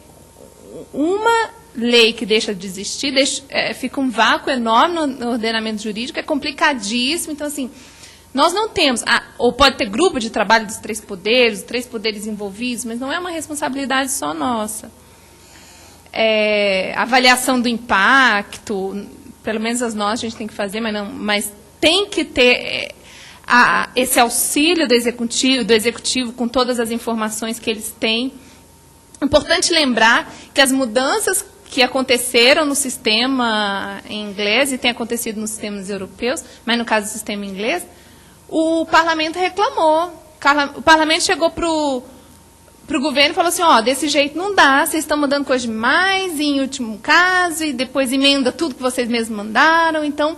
uma lei que deixa de existir, fica um vácuo enorme no ordenamento jurídico, é complicadíssimo. Então, assim, nós não temos, ou pode ter grupo de trabalho dos três poderes, os três poderes envolvidos, mas não é uma responsabilidade só nossa. Avaliação do impacto, pelo menos as nossas a gente tem que fazer, mas tem que ter esse auxílio do executivo com todas as informações que eles têm. Importante lembrar que as mudanças que aconteceram no sistema inglês e têm acontecido nos sistemas europeus, mas no caso do sistema inglês, o parlamento reclamou. O parlamento chegou para o governo e falou assim, desse jeito não dá, vocês estão mandando coisa demais, e em último caso, e depois emenda tudo que vocês mesmos mandaram. Então,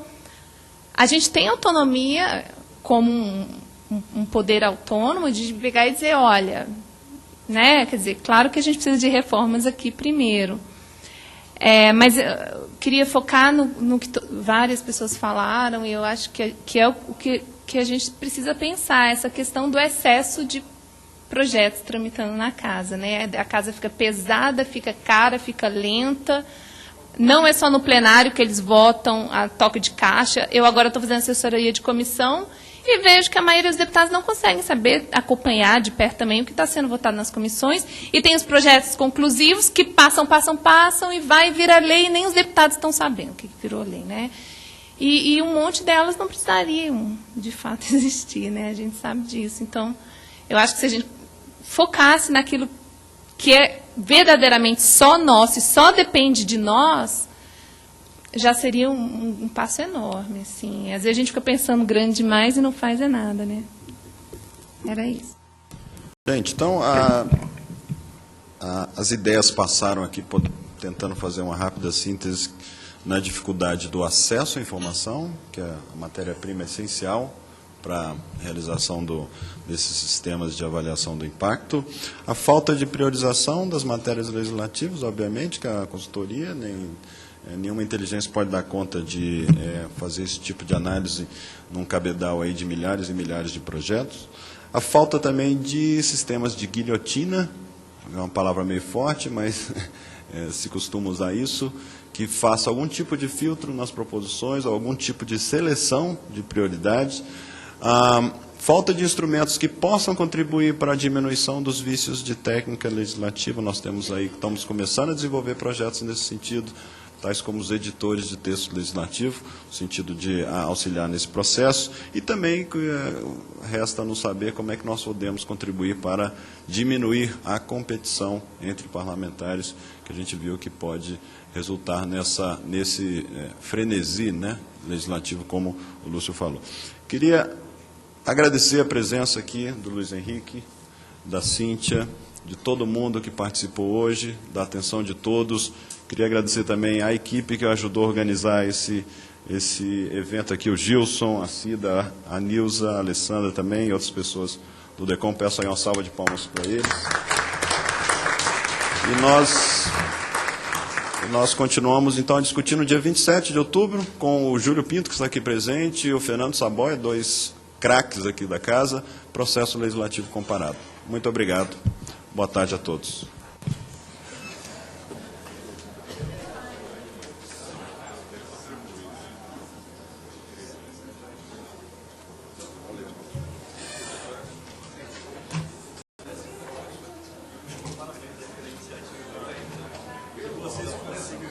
a gente tem autonomia como um poder autônomo de pegar e dizer, olha, né, quer dizer, claro que a gente precisa de reformas aqui primeiro. Mas eu queria focar no que várias pessoas falaram, e eu acho que é o que a gente precisa pensar, essa questão do excesso de projetos tramitando na casa, né? A casa fica pesada, fica cara, fica lenta. Não é só no plenário que eles votam a toque de caixa. Eu agora estou fazendo assessoria de comissão e vejo que a maioria dos deputados não conseguem saber acompanhar de perto também o que está sendo votado nas comissões. E tem os projetos conclusivos que passam e vai virar lei e nem os deputados estão sabendo o que virou lei, né? E um monte delas não precisariam, de fato, existir, né? A gente sabe disso. Então, eu acho que se a gente focasse naquilo que é verdadeiramente só nosso e só depende de nós, já seria um passo enorme, assim. Às vezes a gente fica pensando grande demais e não faz nada, né? Era isso. Gente, então, as ideias passaram aqui, tentando fazer uma rápida síntese na dificuldade do acesso à informação, que é a matéria-prima essencial para a realização desses sistemas de avaliação do impacto, a falta de priorização das matérias legislativas, obviamente, que a consultoria, nenhuma inteligência pode dar conta de fazer esse tipo de análise num cabedal aí de milhares e milhares de projetos, a falta também de sistemas de guilhotina, é uma palavra meio forte, mas se costuma usar isso, que faça algum tipo de filtro nas proposições, algum tipo de seleção de prioridades, falta de instrumentos que possam contribuir para a diminuição dos vícios de técnica legislativa. Nós temos aí, estamos começando a desenvolver projetos nesse sentido, tais como os editores de texto legislativo, no sentido de auxiliar nesse processo, e também resta nos saber como é que nós podemos contribuir para diminuir a competição entre parlamentares, que a gente viu que pode resultar nesse frenesi, né, legislativo, como o Lúcio falou. Queria agradecer a presença aqui do Luiz Henrique, da Cíntia de todo mundo que participou hoje, da atenção de todos. Queria agradecer também à equipe que ajudou a organizar esse evento aqui, o Gilson, a Cida, a Nilza, a Alessandra também, e outras pessoas do DECOM. Peço aí uma salva de palmas para eles. E nós continuamos, então, a discutir no dia 27 de outubro com o Júlio Pinto, que está aqui presente, e o Fernando Saboia, 2 craques aqui da casa, processo legislativo comparado. Muito obrigado. Boa tarde a todos. Vocês conseguem